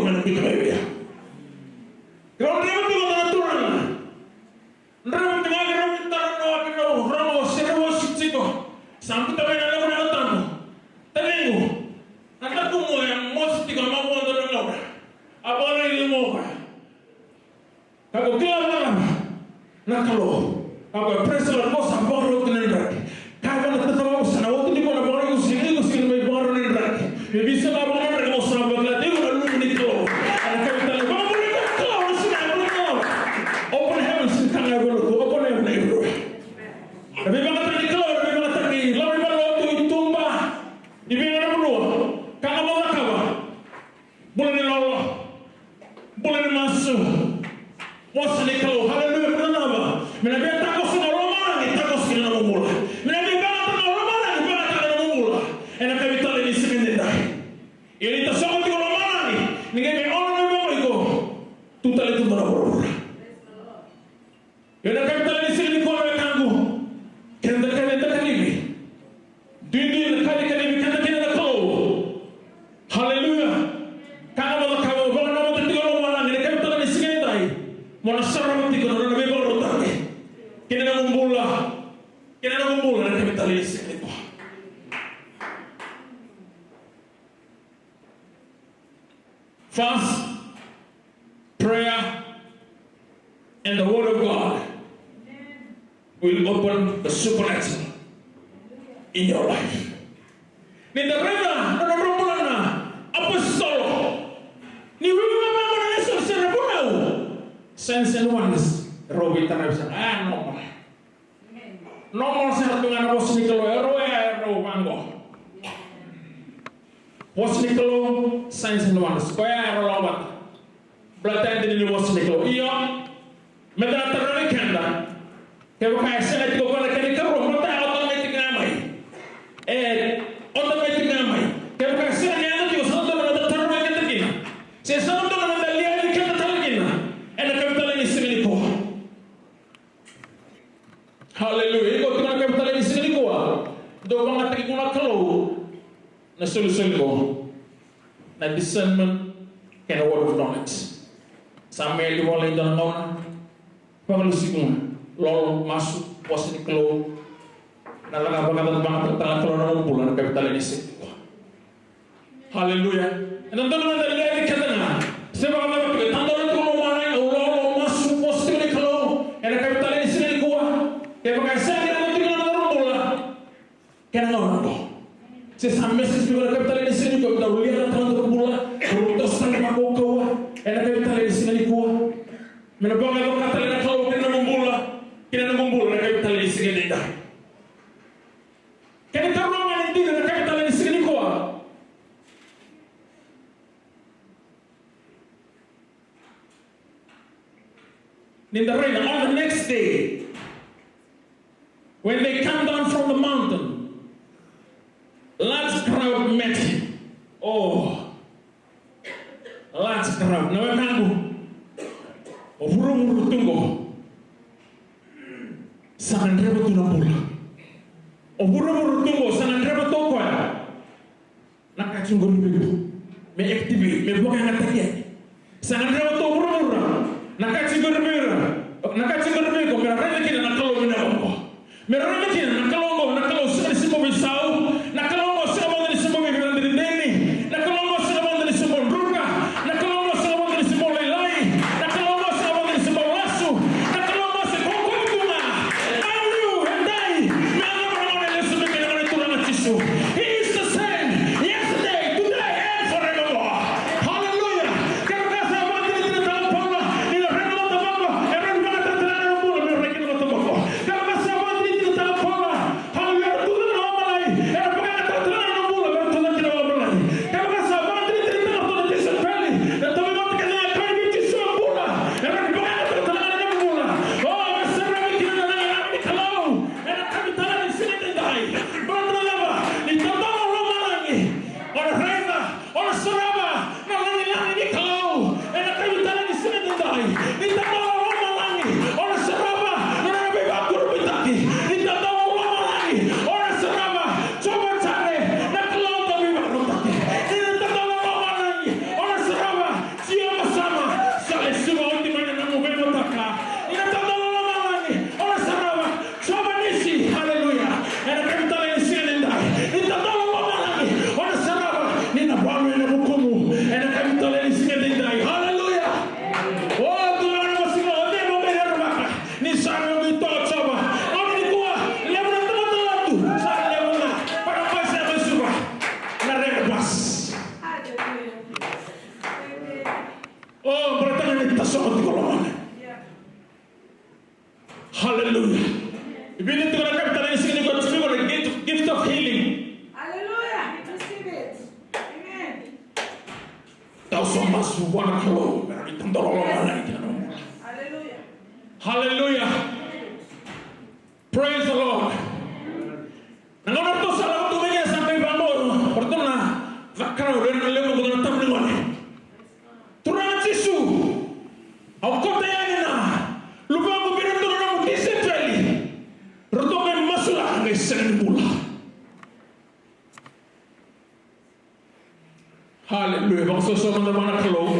Kalau dia betul tanda turun. Ndra tengah orang tanda Sampai tapi nak lakukan apa tamu? Tenengu. Anda kumu yang mesti kau mahu untuk lakukan. Apa orang ini mau? Kalau kita malam, nak kalau apa presiden bos apa orang itu nendak. Kalau nak tetap bos, nak waktu ni kalau orang itu sini baik orang nendak. Bisa apa orang yang bos nak berlatih, dia kalau lu ni kalau. Kalau kita lepas boleh kalau sini boleh kalau. Open heaven sini kan ada kalau open heaven itu. Tapi kalau tadi kalau, tapi kalau tadi, lalu kalau waktu tumba, ibu yang berdua, kalau mau nak apa? Boleh lalu, boleh masuk. What's the call? Hallelujah. Kenapa? Menabi takos na Roma, ni takos kina na mumula. Menabi bangata na Roma, ni bangata na mumula. Ena kabitala ni sikendendai. Ili tasoko ti Roma ni ngeke ono na mo iko. Tutale tutara borora. Ena kabitala ni sikeni ko na kangu. Kenda kalibi. Dindi na kalibi kenda kina na ko. Hallelujah. Kana mo kawo bang na mo ti Roma ni kabitala ni sikendai. Mona sarang ti kono na bebo rotake. Kena na mumbula na kapitalis ito. Fast, prayer, and the word of God will open the supernatural in your life. Nindarena na namumbula na apostolo. Ni wiwi mama mo na Yesu sira punau. Sense and oneness. Robi tanah bisa. Normal. Normal saya dengan bos ni kalau ero manggo. Bos ni kalau sense and oneness. Kaya ero lawat. Berarti ini bos ni kalau iya. Mereka terlalu kanda. Kalau kaya saya itu kalau kaya kalau mereka otomatik ngamai. Otomatik ngamai. Kalau kaya saya ni anak itu satu orang terlalu kanda kina. Saya satu orang terlihat di kanda terlalu kina. Hallelujah. Iko tinggal kapital ini sini kuah. Do bangat tinggi kuna kalau na solution ko na discernment and a word of knowledge. Sampai di mulai dan kawan pengelusikum lol masuk posisi kalau na lang bangat bangat tentang kalau na bulan kapital ini sini kuah. Hallelujah. Dan teman-teman dari lagi kata na sebab apa kita tanda kalau mana lol masuk posisi ini kalau na kapital ini sini kuah. Kaya saya kira tinggal na rumbola. Kaya na orang se message bila kapital ini sini ko darulia na tanto rumbola. Rutos na makokawa. Ena kapital ini sini kuah. Menabang ako kapital na kalau kina na rumbola na kapital ini sini dah. Kaya karuangan hindi na kapital ini sini kuah. Nindarena on the next day. When they come down from the mountain, large crowd met him. Oh, large crowd. Nawe kangu, ovuru tunggo. Sanandreba tunapula. Ovuru tunggo, sanandreba toko ya. Nakachungo nipigu. Me activate, me buka ngatakia. Sanandreba to ovuru. Nakachungo nipigu. Nakachungo nipigu. Mereka kina nakalo minawo. Mereka mungkin nak kalau sudah semua bisau, nak kalau sudah semua bilang dari deni, nak kalau sudah semua ruka, nak kalau sudah semua lelai, nak kalau sudah semua lasu, nak kalau sudah bunga, ayu hendai, mana orang yang sudah kenal itu nama Yesus. He is the same yesterday, today, and forevermore. Hallelujah. Kalau kita sama tidak dalam pola, tidak rendah dalam pola, everyone kita terlalu sabi ito coba. Ano ni kuha? Level na teman-teman tu. Sa level na. Para pa sa masuba. Na rebas. Oh, berarti kita soal golongan. Hallelujah. Ibini tu kalau kita tadi sini kau cuma ada gift of healing. Hallelujah. Receive it. Amen. Tahu semua suara kalau berarti tentang golongan itu. Hallelujah. Hallelujah. Praise the Lord. Nangono to salah tu bagi sampai bangun. Pertama, vakar udah ngelemu dengan tamu ni. Turun Yesu. Aku kata yang ini na. Lupa aku bilang turun aku disepeli. Rotongan masulah ngai sen pula. Hallelujah. Bang sosok mana-mana kalau.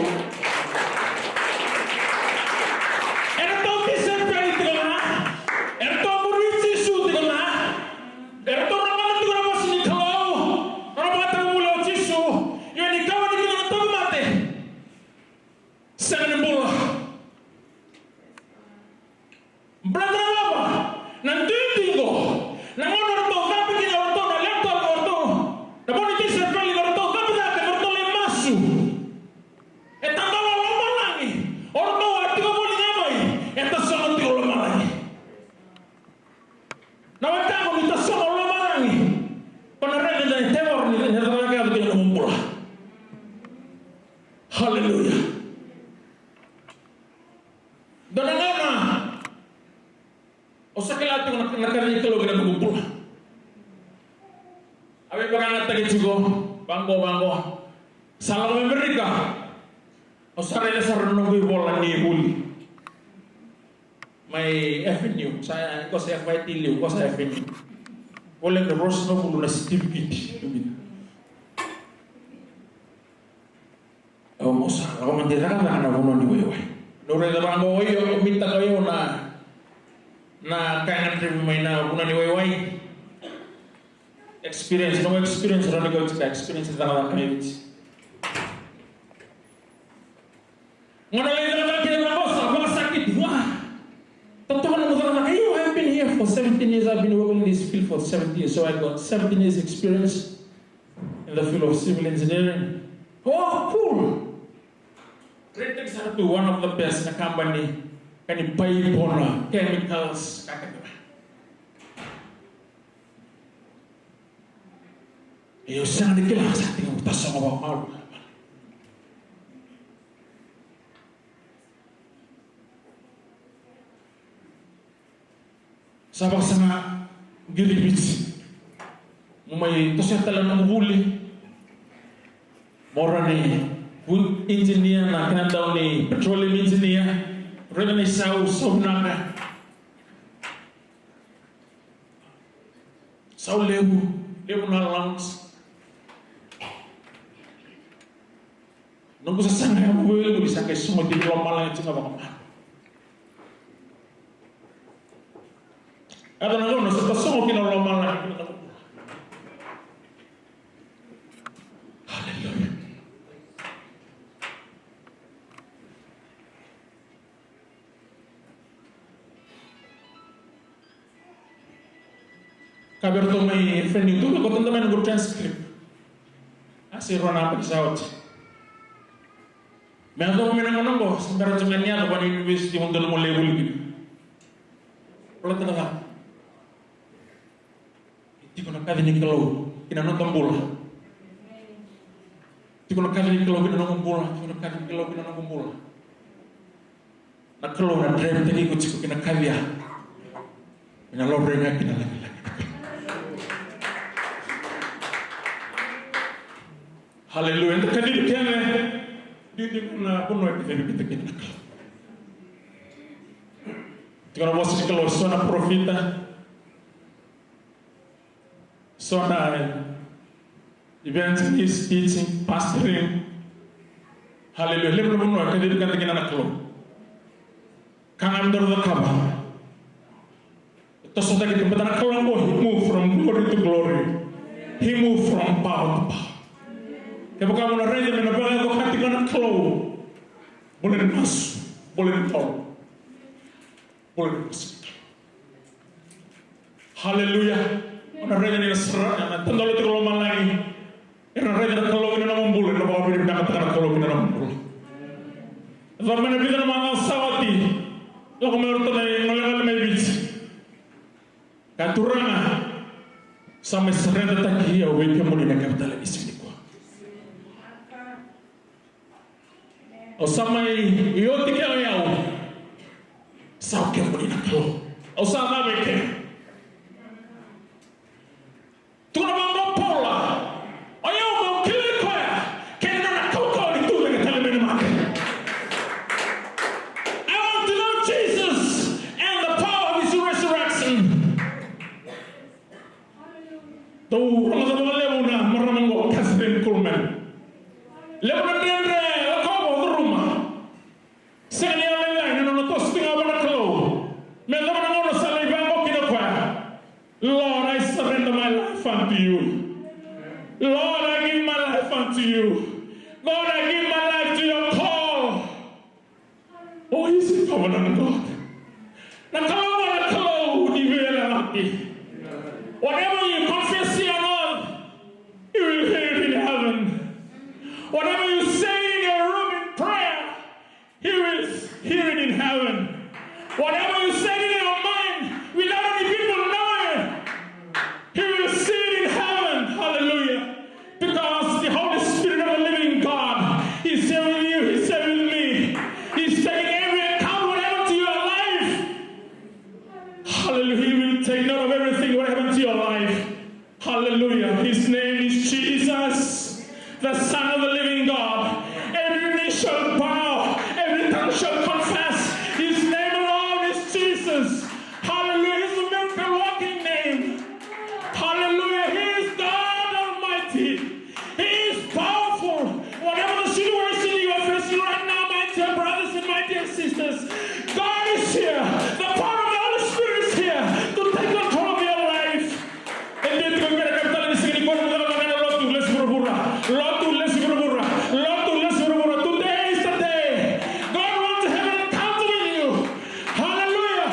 Hallelujah. Donangana. Osakela tu nakari kalau kita berkumpul. Abi bagan tadi juga banggo. Salam Amerika. Osarele sarunugui bola ni buli. My avenue, saya kau saya fight liu, kau saya avenue. Boleh terus nunggu na certificate. Oh, mosa, ako mandira ka na buno ni Wewe. Nure na bango yo, minta kayo na kaya trip may na buno ni Wewe. Experience, no experience, no go experience na lang kami. Ngono lang na kaya na boss, ako sakit. Wah. Totoo na mo na kayo. I've been here for 17 years. I've been working in this field for 17 years. So I got 17 years experience in the field of civil engineering. Oh, cool. Great example, one of the best na company, kani pipe on chemicals, kakagawa. Iyo siya na kailangan sa ating utas sa mga maru. Sabak sa nga gilibit, may tosya talang huli, mora ni wood engineer na kinandaw ni petroleum engineer, rega ni saw naka. Saw lewu na lungs. Nunggu sasangay ang buhay, bisa kayo sumati loma lang ito nga baka. Ato na gano'n, sa pasong o kinaloma lang. Hallelujah. Kabar to may friend itu, kau teman-teman guru transkrip. Asih rona apa disawat. Mereka menang ko, sementara cengannya atau pada universiti untuk mulai gitu. Kalau tengah, itu kena kali ni kalau kita nonton bola. Itu kena kali ni kalau kita nonton bola, itu kena kali ni kalau kita nonton bola. Nak kalau nak drive tadi ikut cukup kena kali ya. Kena lobrenya kena lagi. Haleluya. Itu kali dia ni. Dia na puno kita kita. Tinggal bos kalau sona profita, sona evangelist, teaching, pastoring. Haleluya. Lepas puno kita kita nak keluar. Kangen dorong kaba. Terus kita kita nak keluar boh. He move from glory to glory. He move from power to power. Kaya kamu nak raja menampakkan kau hati kau nak keluar, boleh masuk, boleh tolong, boleh masuk. Hallelujah. Ona reda ni serana na tandalo te kalau malangi. Era reda na kalau ina mumbul na bawa biri na kata kalau ina mumbul. Zaman ni kita nama sawati. Lagu merata na ngalang may bits. Katurana sama serena taki ya weke muli na kapitala isini kwa. O sama iyo tiki ayau. Sao ke muli na kalau. O sama weke. Tuna mambo pola. Ayaw mo kili ko ya. Kaya na nakaukaw ni tuloy ka tala minamake. I want to know Jesus and the power of his resurrection. Tu Ramadan lewu na maramang ko kasrin kulmen. Lewu na dinre ako mo rumah. Sanya lelai na notos tinga ba kalo. Melo na ngono sa libang ko kinakwa. Lord, I surrender my life unto you. Lord, I give my life unto you. Lord, I give my life to your call. Oh, is it covenant God? Whatever you confess here on earth, you will hear it in heaven. Whatever you say in your room in prayer, he will hear it in heaven. Whatever you say in your mind, without any people knowing, he will see it in heaven. Hallelujah. Because the Holy Spirit of the living God is here with you, he's here with me. He's taking every account, whatever to your life. Hallelujah. He will take note of everything, what happened to your life. Hallelujah. His name is Jesus, the Son of the living God. Every knee shall bow, every tongue shall confess. His name alone is Jesus. Hallelujah. He's a miracle walking name. Hallelujah. He is God Almighty. He is powerful. Whatever the situation you are facing right now, my dear brothers and my dear sisters, God is here. The power of the Holy Spirit is here to take control of your life. And then to get a capital in the city, Lord, let's Today is the day. God wants to have an encounter with you. Hallelujah.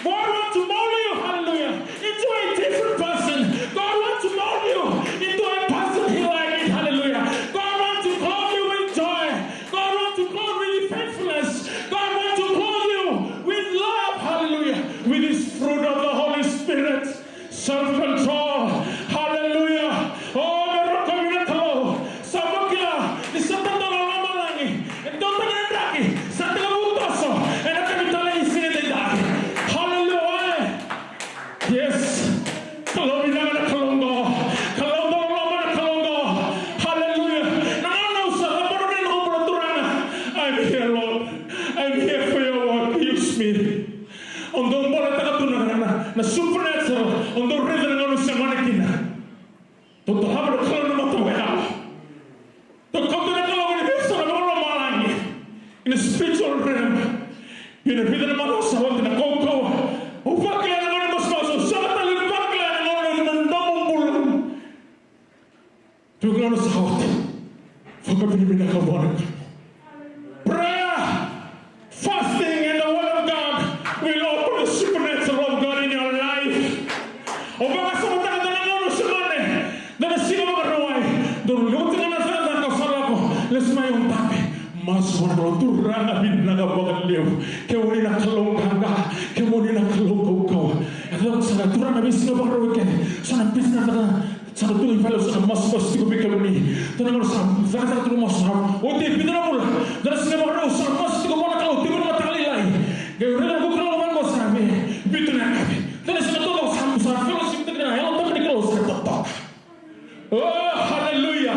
God wants to mold you, hallelujah, into a different person. God wants to mold you into a person he likes, hallelujah. God wants to clothe you with joy. God wants to clothe you with faithfulness. God wants to clothe you with love, hallelujah, with his fruit of the Holy Spirit. Self-control, hallelujah. Oh, na supernatural on the rhythm of the Samaritana. To the hammer of color of the well. To come to the color of the vessel of Malani in the spiritual realm. In the rhythm of the Savant and the Coco. Who fuck and one of the spouse, Satan and Buckler and one of the double bull. To go to the South. For the Kabbalah. Prayer, fasting, and the word of God will open the supernatural of God in your life. Obaga sa mga taga-taga sa mane, na nasila mga raway, doon ka na sa kasala ko, lesma yung tabi, mas wala turang na binagabagan liw, kaya wali na kalonggang ka, kaya wali na kalonggaw ka. At lang sa turang na bisina mga raway ka, sa nabis na taga, sa tuloy fellow sa mas tigo bigyan ni, tanong sa zasa tuloy mas harap, o di pinara mula, na sila mga raway sa mas tigo mga kao, tigo na matalilay, kaya wali na kukula naman mo sabi, bito na kami, tanong sa tulong sa fellowship na help them to close the talk. Oh, hallelujah.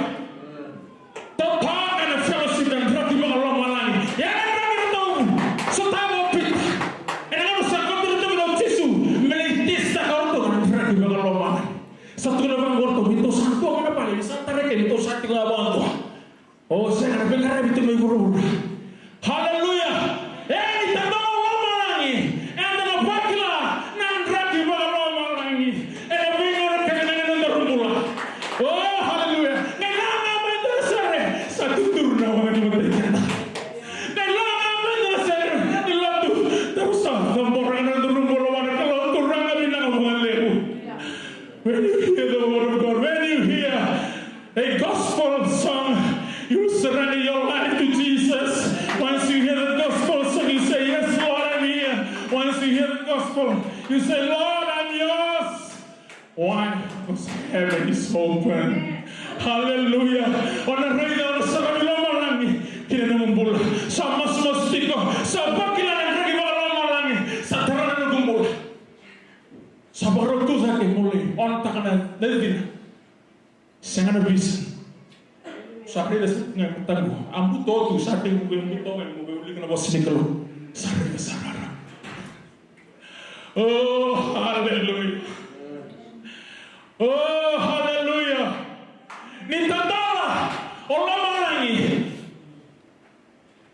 The talk and the fellowship and drop people along my line. Yeah, I'm going to so time of it. And I'm going to say, come to the top of tissue. May this that out of the drop people along my line. Sa tulo bang gorto, ito sa ko na pala, sa tareke ito sa tinga bando. Oh, sa na pagkara ito may guru. Hallelujah. Eh, ito ba lamang. And the bakla nan drop people along my line. Oh, hallelujah. Kailangan mo ito na sir. Sa tuturo na mga nimatay. Kailangan mo ito na sir. Nilado. Tapos sa morang na durumulawan na kalauturang kami na mga leho. say, Lord, I'm yours. Why? Because heaven is open. Hallelujah. On the radio, on the Saramila Malangi, Kinamumbula, Samas Mostiko, Sabakila and Regivala Malangi, Satarana Gumbula, Sabarotuza Muli, on Takana, Levina, Sangana Vision. Sakri Tango, Ambuto to Satin Muto and Mugan was Nicolo, Sakri Sarara. Oh, hallelujah. Oh, hallelujah. Nintandala, Olamarangi.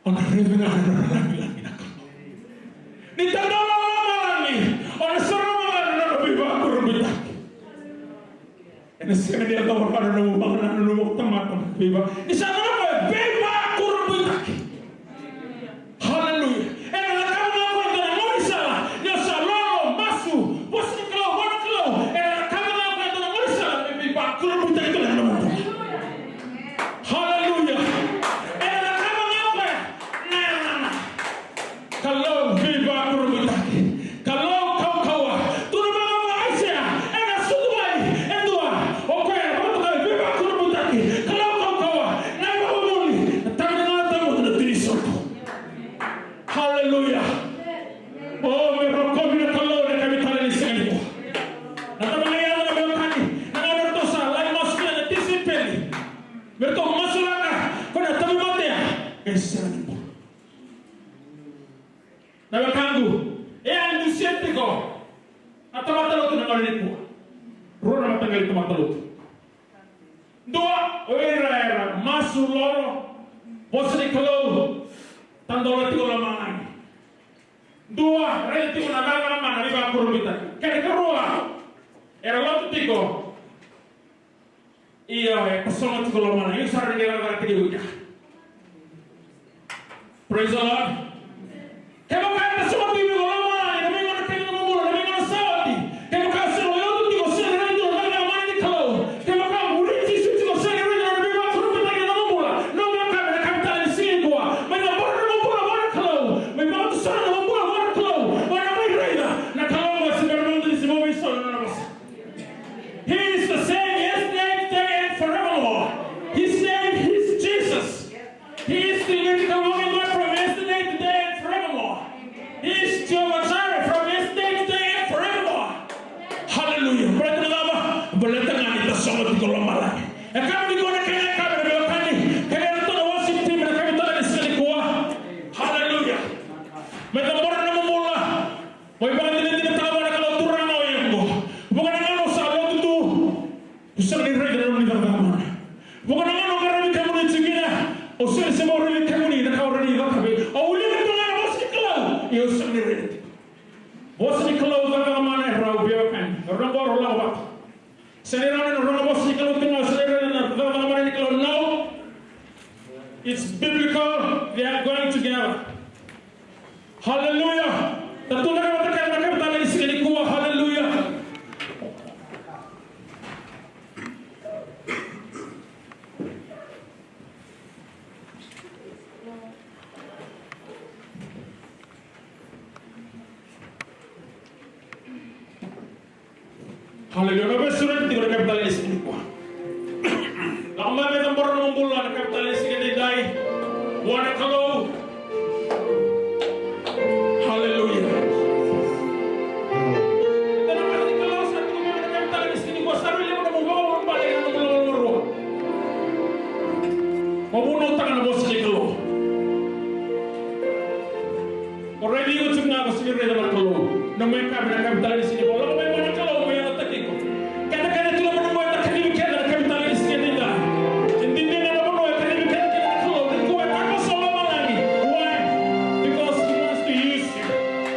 On the river, Nintandala, Olamarangi. On the Saramaran of Viva. And the same day of the Viva. It's another Viva Kurubitaki. Hallelujah. And the Kamala Morisala, Yosalo, Masu, Wasiko, Waklo, and the Kamala Morisala, Viva Kurubitaki. Hallelujah. And the Kamala, Kalo, Viva Kurubitaki. Kalo, Kaukawa, Turumama Asia, and a Suduai, and Dua, okay, Viva Kurubitaki. Kalo, Kaukawa, Nabamuli, the Taminata of the Tirisoto. Hallelujah. Oh, we are coming to Kalo, the capital in Singapore. Natamaya, the Belkani, Nagarotosa, like Moscow, and Tisipelli. We're talking Masulaka, for the Tamimatea, and Singapore. Nagakangu, and the Scientifico, Atamatalo to Namaripo, Rona Matangal to Matalo. Dua, Oera, Masu Loro, Bosnicolo, Tandolatico Lamani. Dua, Relativo Nagama, Riva Kurubita, Caricarua, Eralotico. Io è passato con la mano, io sarò nella categoria. Praise the Lord. Che non canta solo di con la mano, non vengono a tenere un muro, non vengono salti. Che non canta solo io tutti con sé, non vengono a la mano di calore. Che non canta un ritmo su con sé, non vengono a la frutta che non mura. Non mi canta la capitale di Singapore, ma non vuole non mura, vuole calore. Ma il mondo sarà non mura, vuole calore. Ma non mi creda, la calore si permette di si muovere solo nella vostra. He is the same yesterday, today, and forevermore. His name is Jesus. He is the living God from yesterday, today, and forevermore. He is Jehovah Jireh from yesterday, today, and forevermore. Hallelujah. Berlatangani bersama di kolam malam. Kami digunakan kami berlatangani. Kami untuk worship team dan kami tahu di sini kuah. Hallelujah. Mereka orang nama mula. Mau ibadah tidak tahu ada kalau turun mau yang bu. Bukan dengan usaha itu. Bisa dirirai dalam negara mana. Bukan dengan negara ini kamu di sini. Usaha semua orang ini kamu ini nak orang ini nak kamu. Awalnya itu orang worship kalau. Ya usaha dirirai. Worship kalau negara mana rau biarkan. Orang baru lawat. Sendirian orang worship kalau tengah sendirian negara mana ini kalau no. It's biblical. They are going together. Hallelujah. Tentu mereka katakan mereka di sini kuah. Hallelujah. Hallelujah. Nabi surat di kapital di sini kuah. Lama kita baru membulan kapital di sini dai. Wana kalau. Hallelujah. Dan apa kalau satu kapital di sini kuah saru yang mau bawa balik yang mau luar. Mabuno tangan bos ni kalau. Already you cuma aku sendiri dalam kalau. Namanya kapital di sini kalau memang kalau kata-kata itu membuat terkini-kini dalam kapital di sini dah. Intinya dalam membuat terkini-kini kalau kuat aku selama lagi. Why? Because He wants to use you.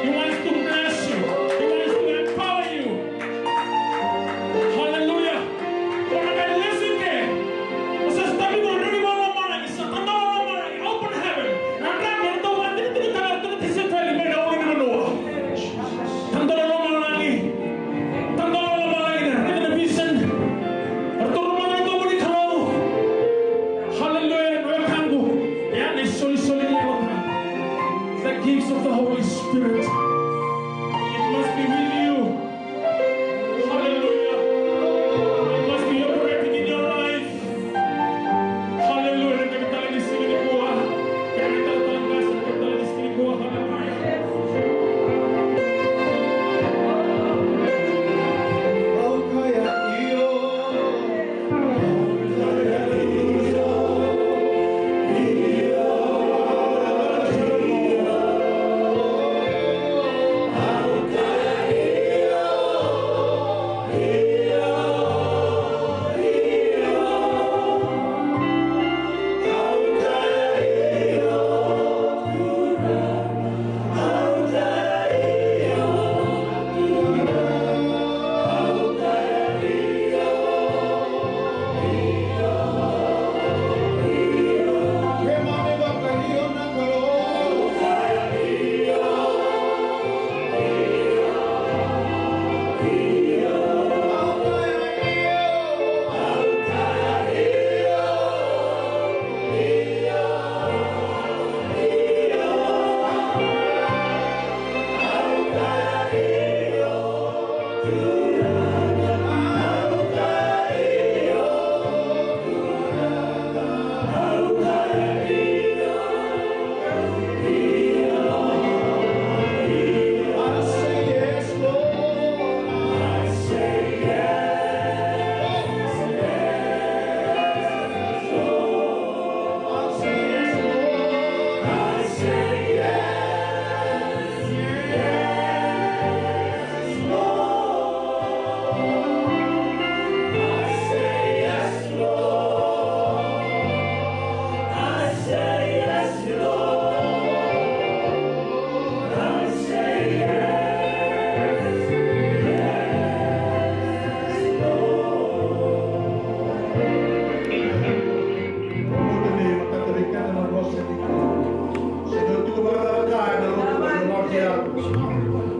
He wants to bless you. He wants to empower you. Hallelujah. Orang yang listen ke, masa setapi kalau dari mana lagi, setanda mana lagi, open heaven. Anda yang tahu nanti kalau tu disipeli mereka orang yang menua. Tanda mana lagi.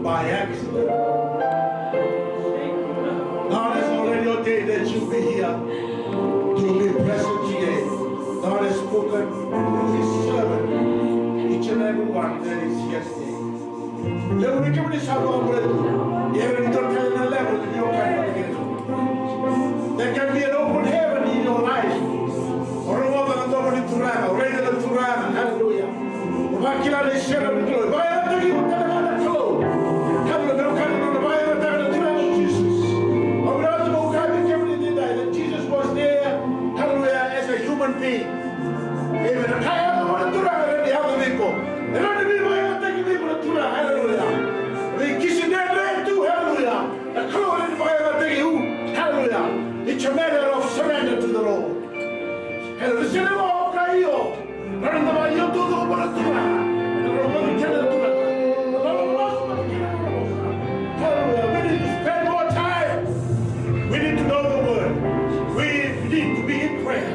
By accident. God has already ordained that you be here to be present today. God has spoken to his servant, each and every one that is here today. Let me come this out of there can be an open heaven in your life. Or hallelujah. Jesus was there, hallelujah, as a human being. Amen. Hallelujah. It's a matter of surrender to the Lord. Hallelujah. We need to spend more time. We need to know the word. We need to be in prayer.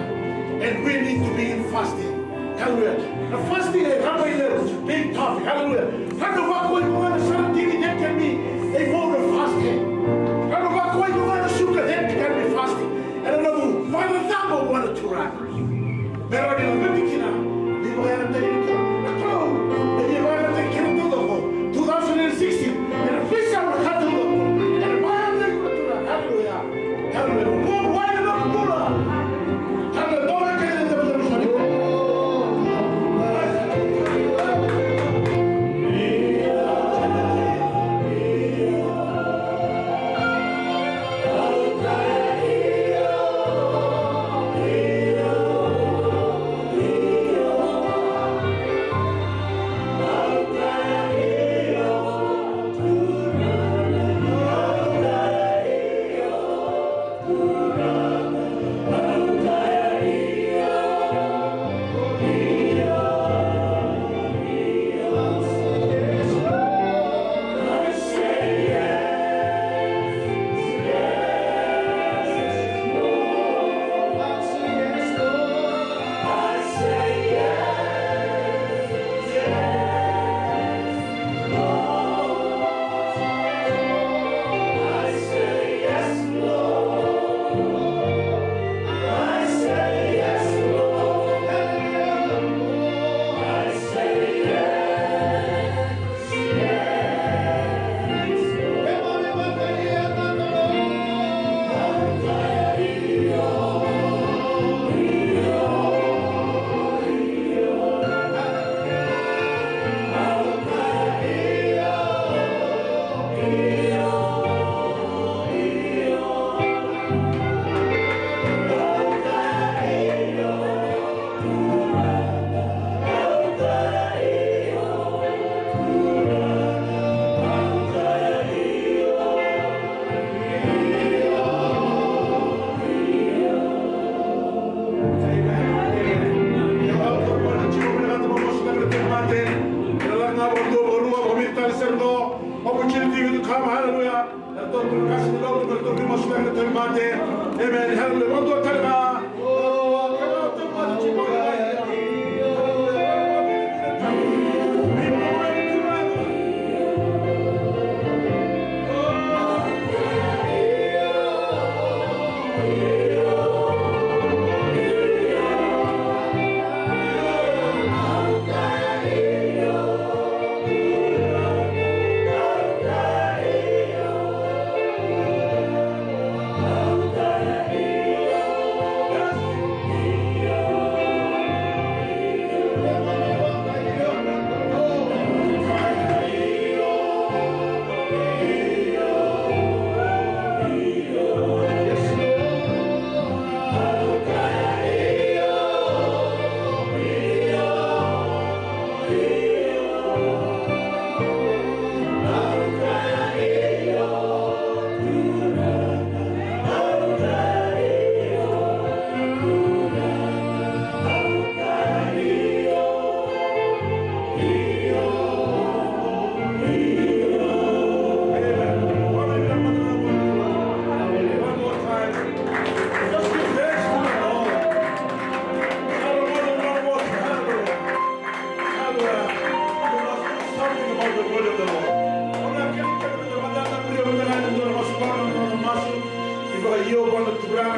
And we need to be in fasting. Hallelujah. The fasting is a big topic. Hallelujah. That can be a mode of fasting. That can be fasting. And I know one example one or two right. Pero ni lo kina di ko yana tayo ito. Ako, hindi ko yana tayo kinatuto ko. 2016, and a fish out of Katulo. And a man tayo kinatuto. Hallelujah. Hallelujah. More wide enough mula. Hallelujah. Don't let it go. Opportunity to come, hallelujah. Amen. Hallelujah.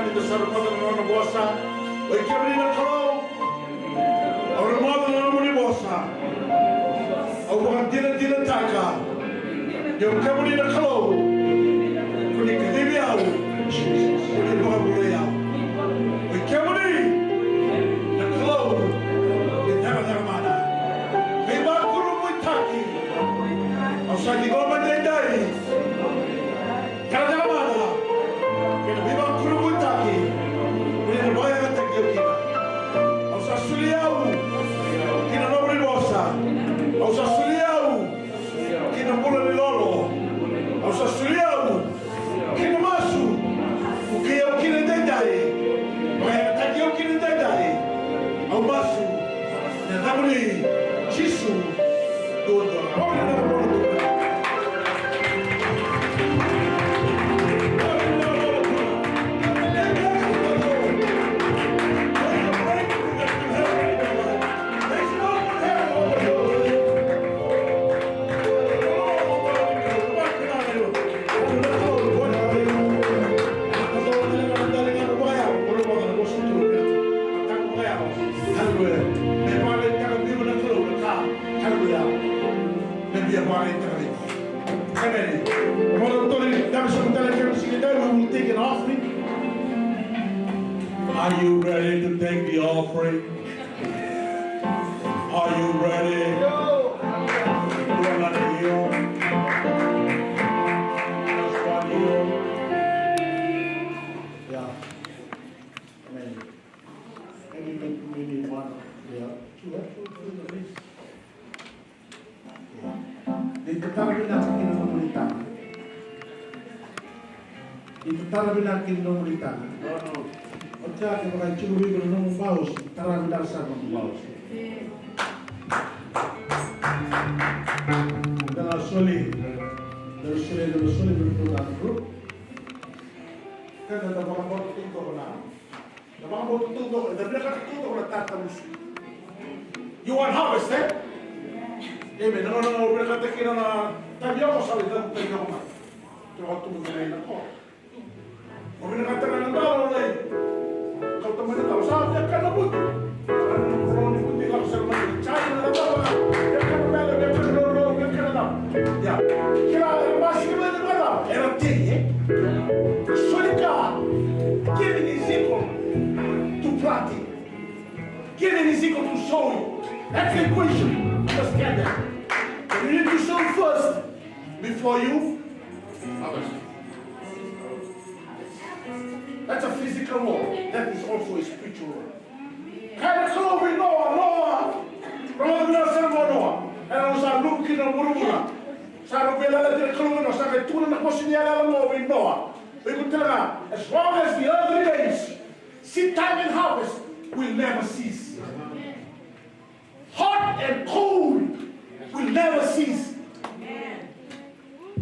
ni the son of mother no bossa. O kemri na kalo. O mother no ni bossa. O bukan dila taka. Yo kemri na kalo. Kuni kedibi au. Kuni bukan boleh au. O kemri na kalo. Kita nak mana? Kita guru mutaki. O sa di goma dendai. Kita nak mana? Kita viva guru mutaki. Kuni boya kata kita. O sa suliau. Kita no boleh bosa. O sa suliau. Kita boleh lolo. O sa suliau. Kita masuk. Ukio kita dendai. Boya kata kita dendai. O masuk. Namuli Jisu dodo. Are you ready to take the offering? Are you ready? Yeah. Amen. Anything we need one? Yeah. Ditatarawin natin kinamumulitan. Ditatarawin natin kinamumulitan. O kaya kaya mga churuwi ko nung baos, tarawin natin sa mga baos. Dalasuli berpuluh grup. Kan ada mga boto tuto ko na. Na mga boto tuto ko, na pinakatuto ko na tatamus. You want harvest, eh? Amen. No, pinakatakina na tabi ako sa litan, tabi ako na. Ito ako tumulay na ko. O pinakatakina ng tao na eh. Kau teman na tao, sabi niya ka na buti. Parang nung ikuti ako sa mga chay na natawa. Yan ka na mele, yan ka na lolo, yan ka na tao. Ya. Kaya, mas ka na naman tao. Era tiye, eh? Solika, give an example to practice. Give an example to show you. That's the equation. Understand that. So you need to show first before you harvest. That's a physical law. That is also a spiritual law. Kaya kalau we Noah. Kalau we Noah. And I was looking at Murumura. Sa rubela la del kalau no sa que tú no puedes ni a la we Noah. We could tell her, as long as the earth remains, seed time and harvest will never cease. Hot and cold will never cease.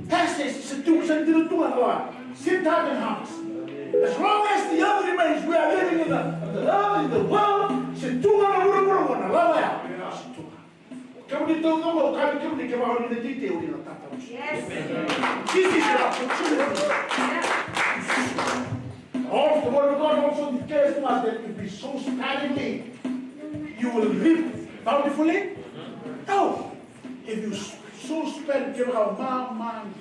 Passage seduction to the Lord. Seed time and harvest. As long as the earth remains, we are living in the earth, in the world. Seduction na mura lava ya. Kamu dito mo, kamu di kemauan ini detail di letak kamu. This is the opportunity. All the word of God also declares to us that if we sow sparingly, you will reap bountifully. No, if you sow sparingly, you will have man.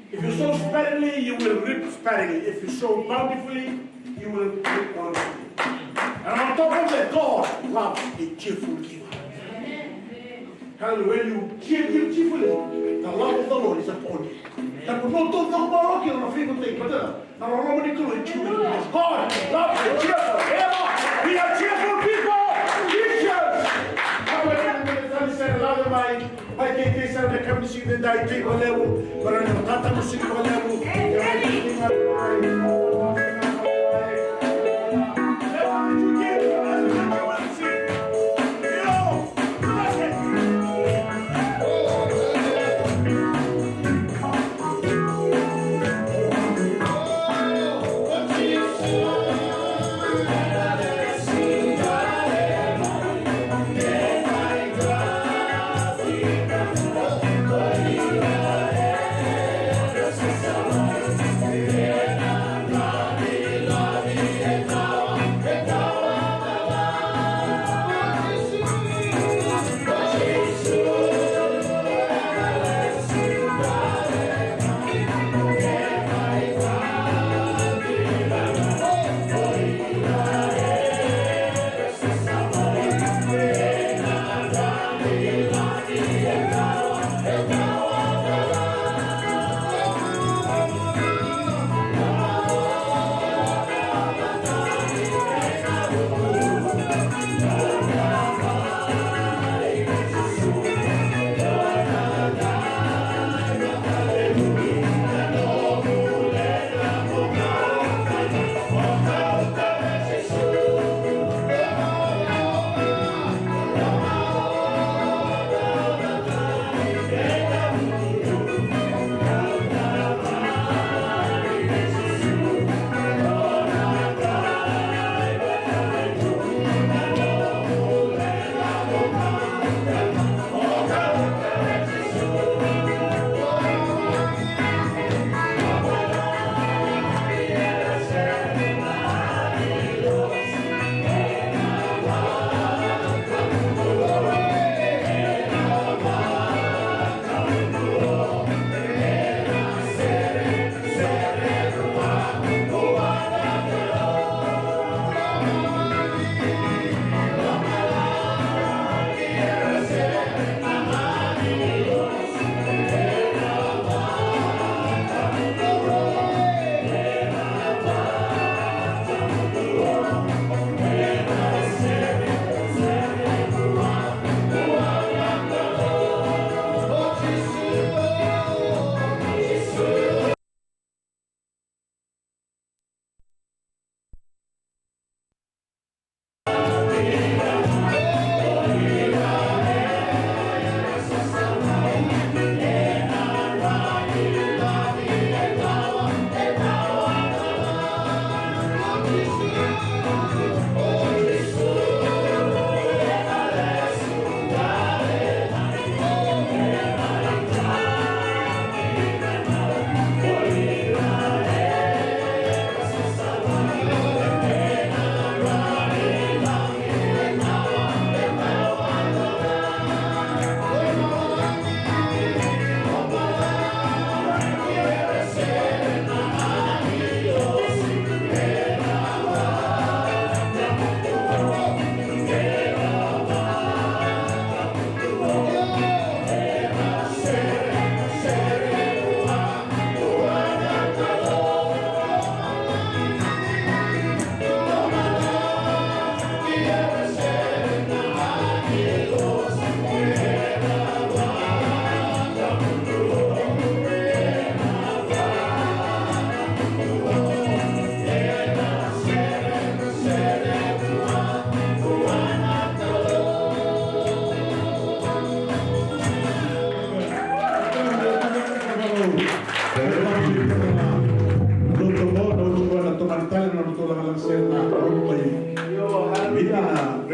If you sow sparingly, you will reap sparingly. If you sow bountifully, you will reap bountifully. And on top of that, God loves a cheerful giver. Hallelujah. When you give cheerfully, the love of the Lord is upon you. That will not talk about you on a frequent thing, but now Roman cheerful because God loves a cheerful. We are cheerful people. Christians. Vai ter que ser da camiseta da IT com levo, para não tanta música com levo. Yeah.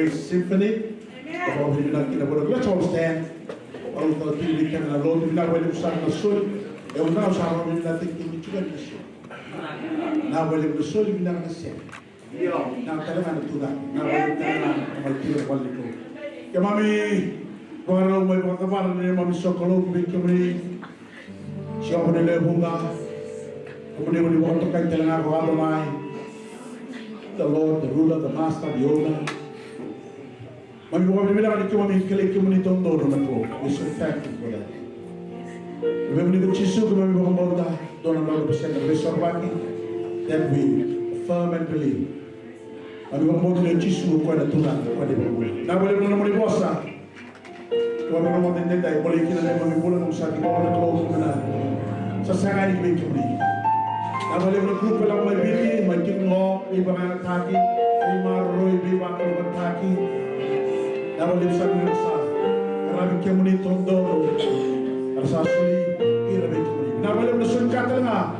Praise Symphony. Let's all stand. All the people we can alone. We now will start the soul. And we now shall we not think we should have the soul. Now will the soul we never say. Now tell them to that. Now will tell them my dear Holy. Mami, Goro, my brother, Mami Sokolo, big community. Siapa ni lebunga, kemudian di waktu kan jalan aku Adonai, the Lord, the ruler, the master, the owner. Mami bukan bilang ada cuma mikir kemuni tondo dengan aku. We so thankful for that. Kami beri bercisu kami bukan bauta, doa Allah bersama besar bagi, that we affirm and believe. Kami bukan bauta dengan cisu kepada Tuhan kepada Tuhan. Nah boleh mengenai bosa. Kami bukan bauta dengan dia, boleh kira dia kami boleh mengusah di bawah kalau benar. Sasangan ini kami. Nah boleh bergrup dalam mabili, makin law, ibarat kaki, imar roy, ibarat kaki. Nah boleh besar besar. Kerana kami ini tondo, rasa suli, kira kami. Nah boleh bersun kata na,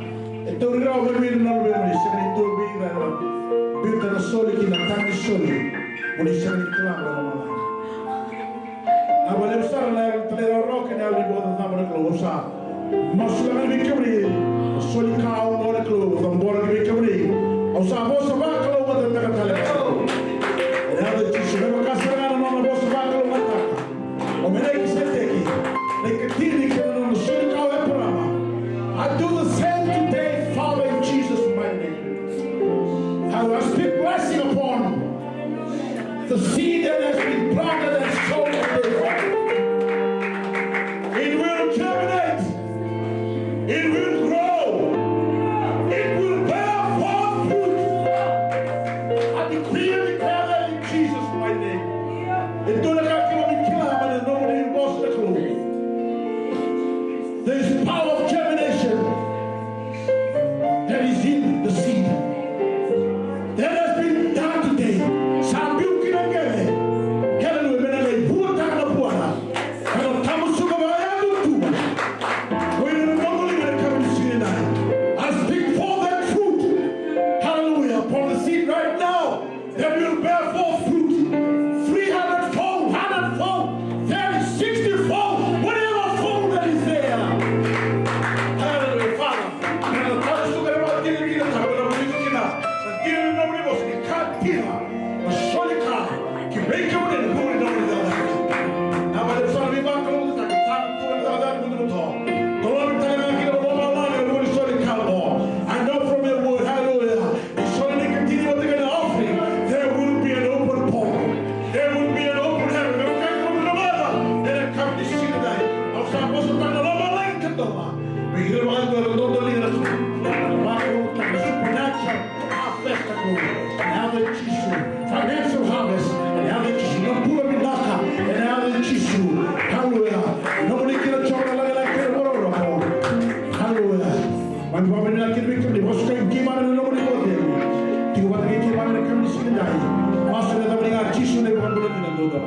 itu rira berbeda nol berbeda. Sekarang itu berbeda. Berbeda suli kita tangi suli, boleh sekarang kelam dalam malam. Nah boleh besar lah, terlalu rock yang ada di bawah tanah berkeluar. Masukan ini kembali, soli kau boleh keluar, tambor ini kembali. Usah bos sebab kalau kita tak terlepas. Ada cincin yang bekas dengan nama bos sebab kalau kita. Omelek seteki, leketiri kalau soli kau yang pertama. I do the same today, Father, in Jesus' mighty name. I will speak blessing upon the seed that has been planted and sown today. It will germinate. It will grow. It will bear forth fruit. I decree and declare that in Jesus' mighty name. Itu nak kami bicara pada nomor ini bos terkeluar. There is power of germination that is in the seed. That has been done today. Sambil kita gede, haleluya menalai buat tangan buana. Kalau tamu suka bayar tu. I speak for that fruit, hallelujah, upon the seed right now, that will bear forth fruit, 300-fold, 100-fold, 60-fold, whatever fold that is there. Hallelujah, Father. Kalau tahu suka dapat diri kita, tak boleh begitu kita. Diri nomor bos kita tira, masolika, kita kemudian boleh nomor dah. Nama dia soal bibang kalau kita tak turun dah begitu toh. Kalau kita lagi kita I know from your word, hallelujah, it's only continue with the offering. There will be an open portal. There will be an open heaven. There will come to the mother. Then I come to see tonight. I'm supposed to turn the Lord like to the Lord. We hear about the Lord in the supernatural harvest, and how the tissue, financial harvest, and how the tissue, no poor milaka, and how the tissue, hallelujah. Nobody can talk like the world. Hallelujah. Mami papa ni lagi lebih kembali. Bos kau gimana ni nomor ni boleh? Tiga waktu ini gimana ni kami sini dah. Masuk dalam dengan cisu ni bukan boleh dengan dua.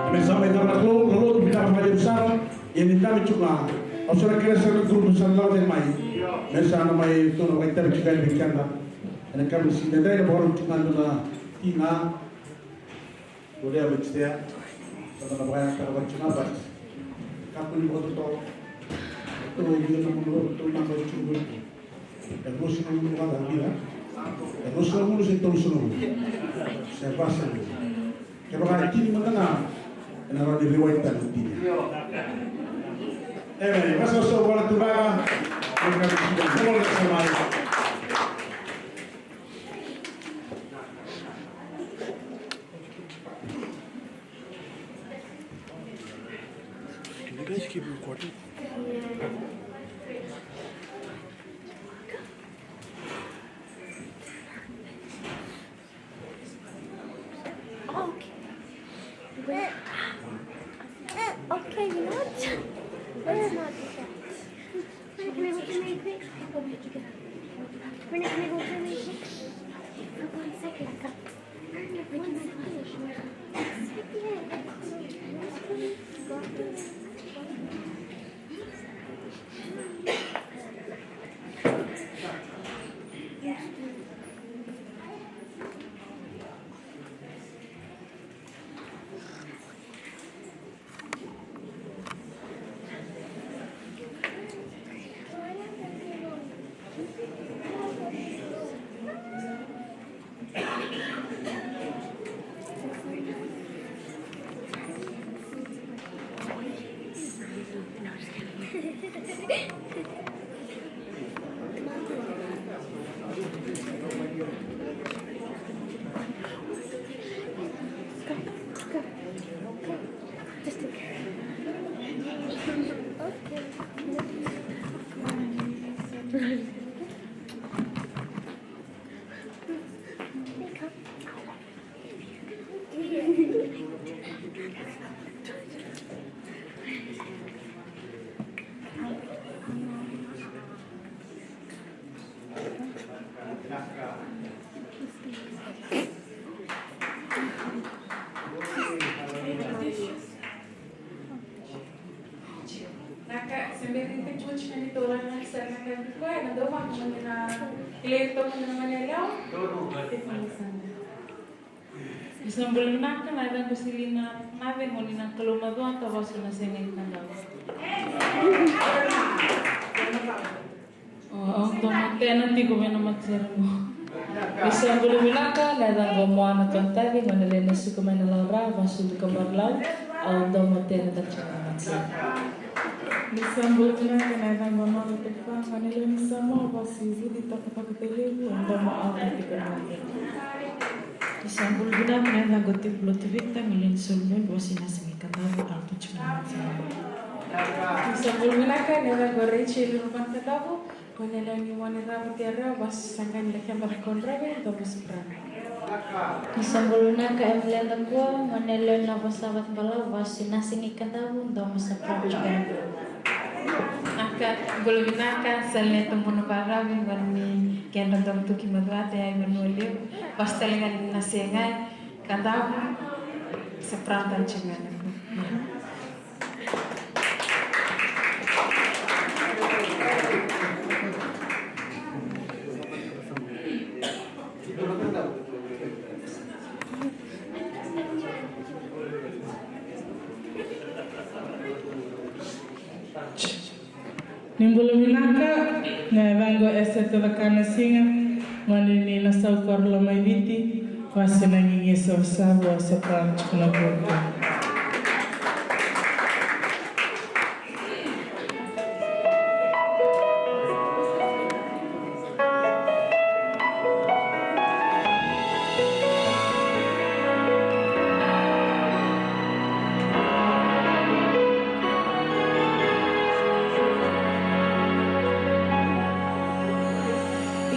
Kami sampai dalam lalu kita menjadi besar. Ini kami cuma. Ausra kira satu grup besar lalu yang main. Bersama main tu nak kita juga bikin dah. Dan kami sini dah baru cuma tu na tina. Boleh apa cerita? Kalau nak bayar kalau cuma apa? Kamu ni buat tu. Itu dia nak menurut tu nak bercuba. Terus nak menurut apa dia? Terus nak menurut itu terus nak. Saya pasal. Kalau ada ini mana? Kenapa diriwayatkan ini? Masa seorang tu baga, kita semua sama. Can you guys keep recording? Okay, you know what? Where am I? Can I go to me quick? Can I go to me quick? For 1 second. 1 second. Just take care. Okay. Naka, sembari kita cuci nanti tulang nanti saya makan kue, nanti orang mengenal leto mengenal Isambul naka na ida kusilina nave monina kaluma do ata wasu na senga itanda. Oh, tomo tena tigo vena matsero. Isambul naka na ida gomoana tontavi manele na sukumena laura wasu di kamarlau au tomo tena tachana matsero. Isambul naka na ida gomoana tefa manele ni samo wasu zidi takapakatelevu tomo au di kamarlau. Isambul guna na gotip lotivita ngulin sulmul wasina singi katavu alto chuma. Isambul guna ka na goreche lurupan katavu, ponela ni wane rabu tiara was sangan lekam berkondrave tomus pran. Isambul naka emlenda kuwa manele na wasabat bala wasina singi katavu tomus pran juga. Naka bulunaka salne tomono baravi warmi kenda dom tuki madwate ay manoleu pastelingan nasengai katavu seprantan cengana. Nimbulu minaka na vango eseto vakana singa manini na saukar lomai viti wasina ngingi sabu sepran chukuna burka.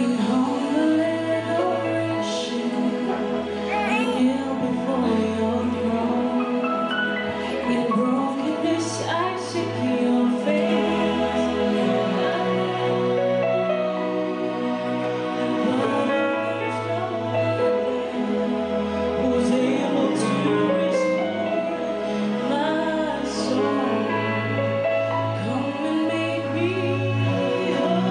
In humble adoration, I kneel before your throne. In brokenness, I seek your face. Who's able to restore my soul? Come and make me whole.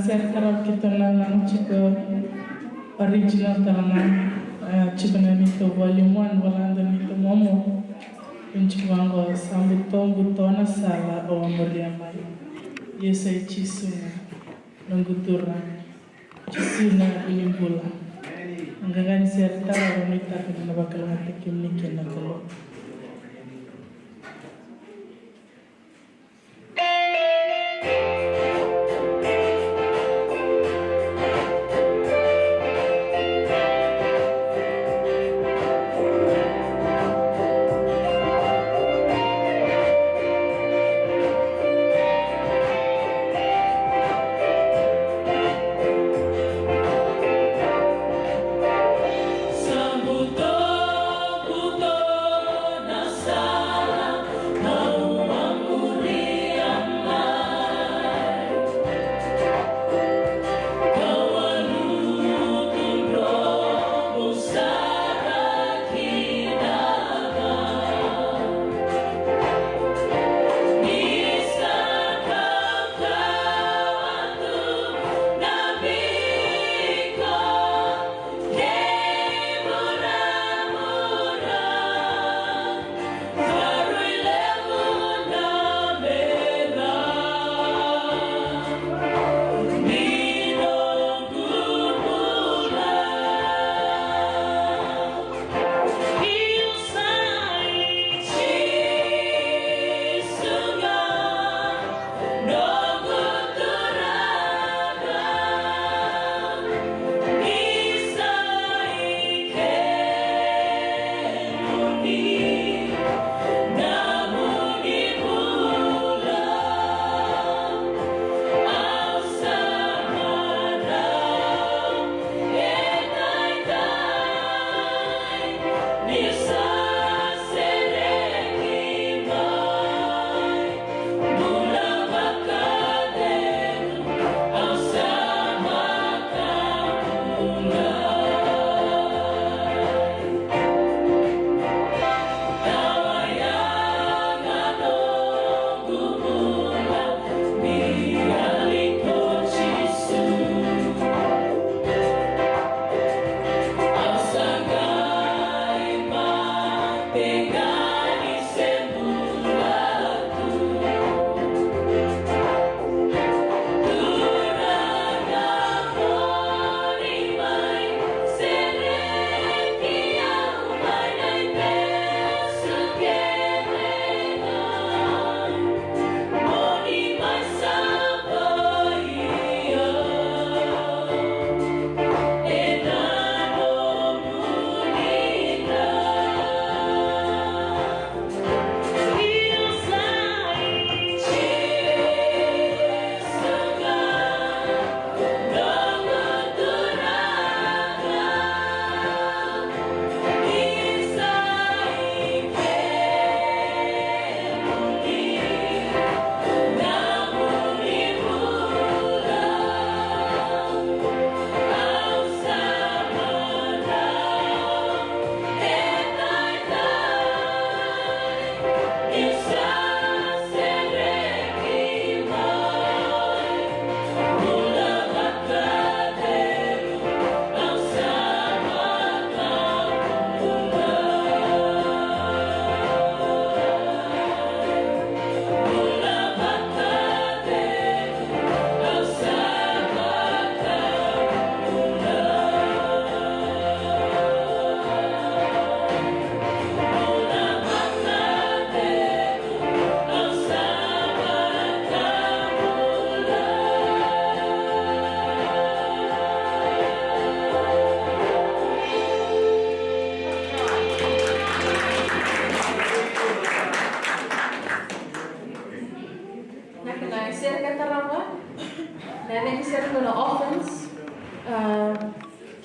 ser tarap kita nang chiko original tarana chiko na nito volume 1 walanda nito momo Pinchwango sambuto butona sala o amoria mai. Yesai chisuna nanggutura chisuna inimbula. Anggagan serta wanita kena bakal mati kimnik na kalau.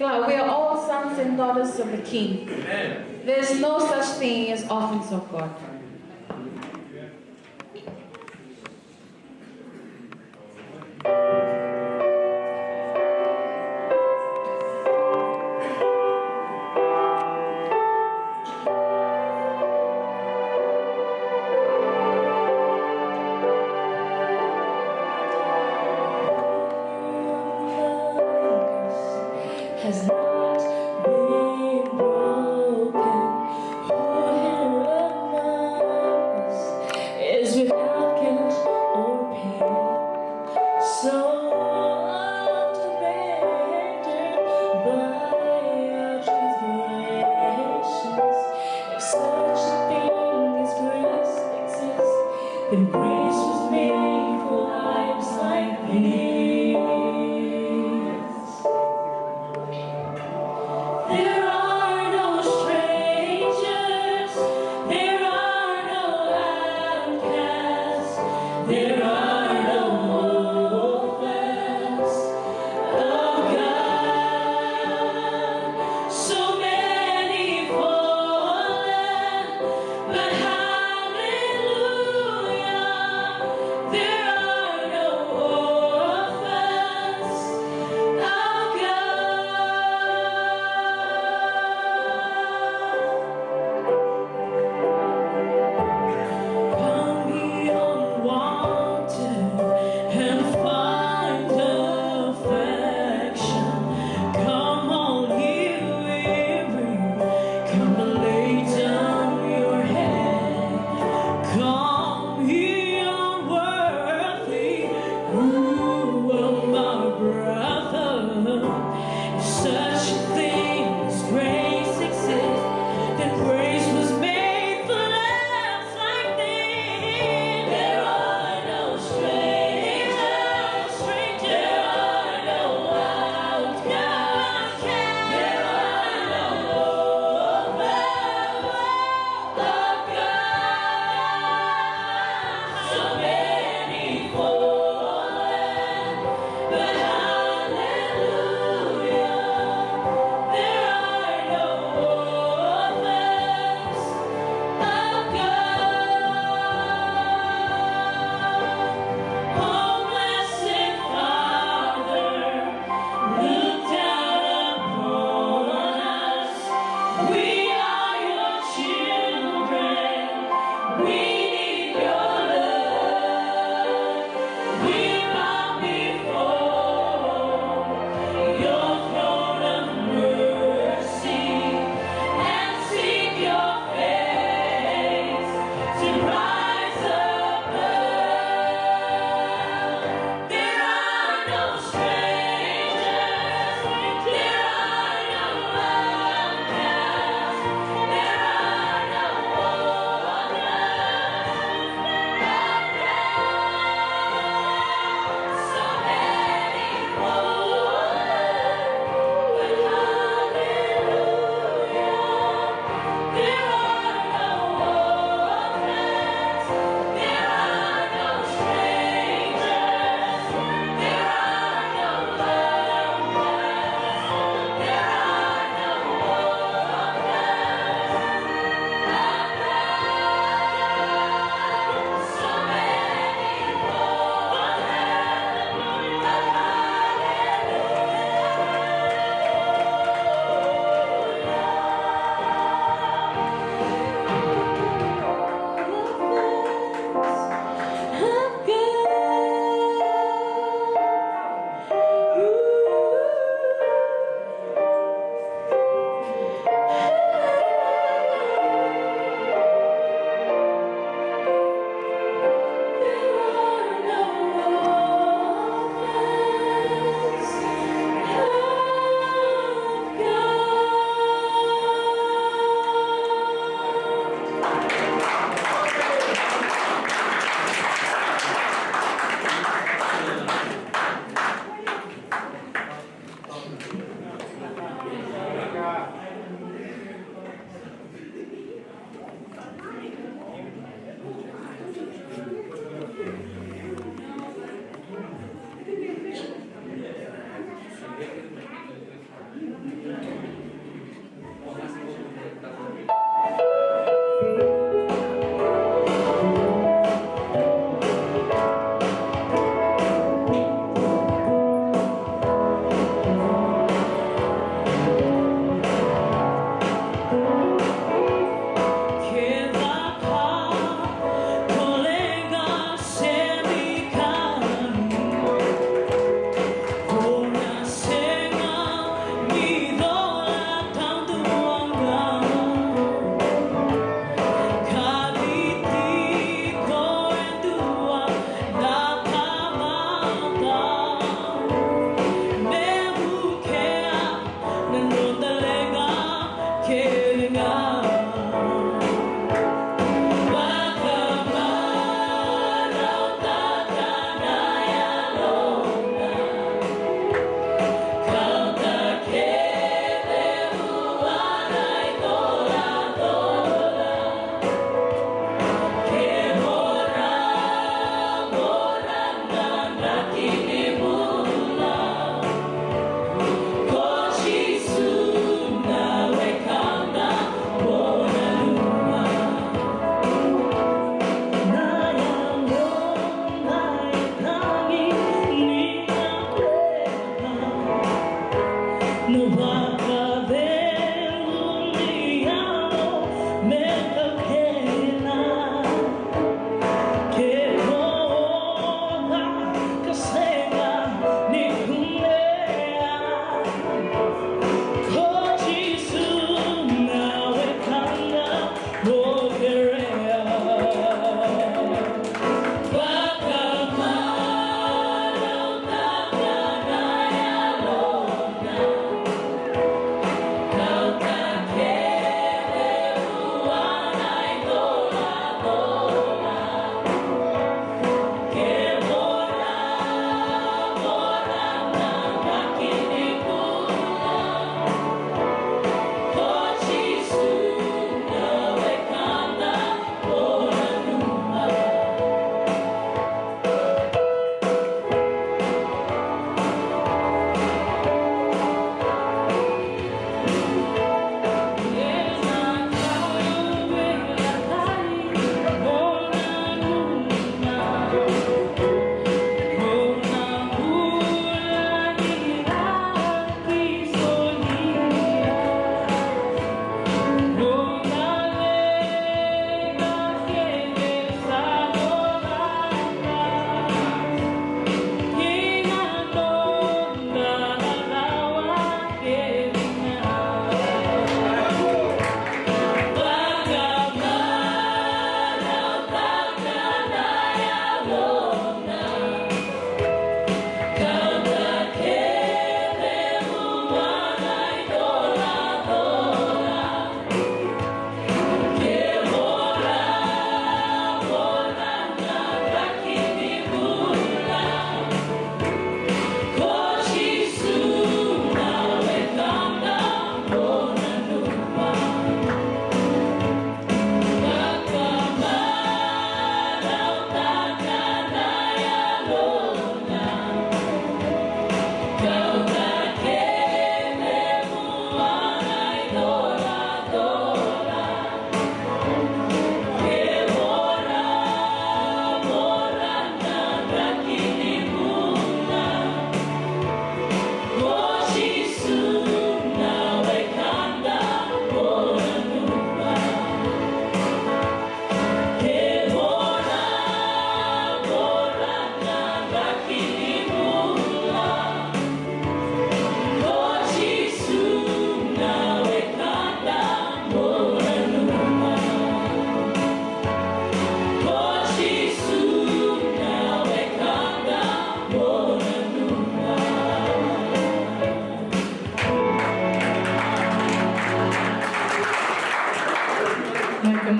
We are all sons and daughters of the King. There's no such thing as orphans of God. has not been broken. Who among us is without guilt or pain? So often abandoned by our transgressions. If such a thing as grace exists, then grace was made for lives like these.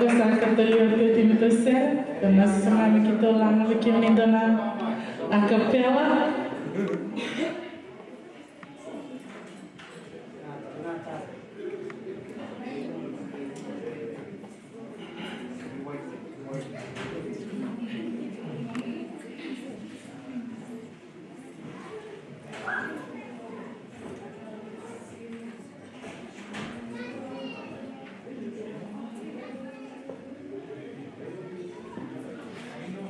Ito sa katulio ko timito ser, karena sumami kita lang bikin ni dona a capella.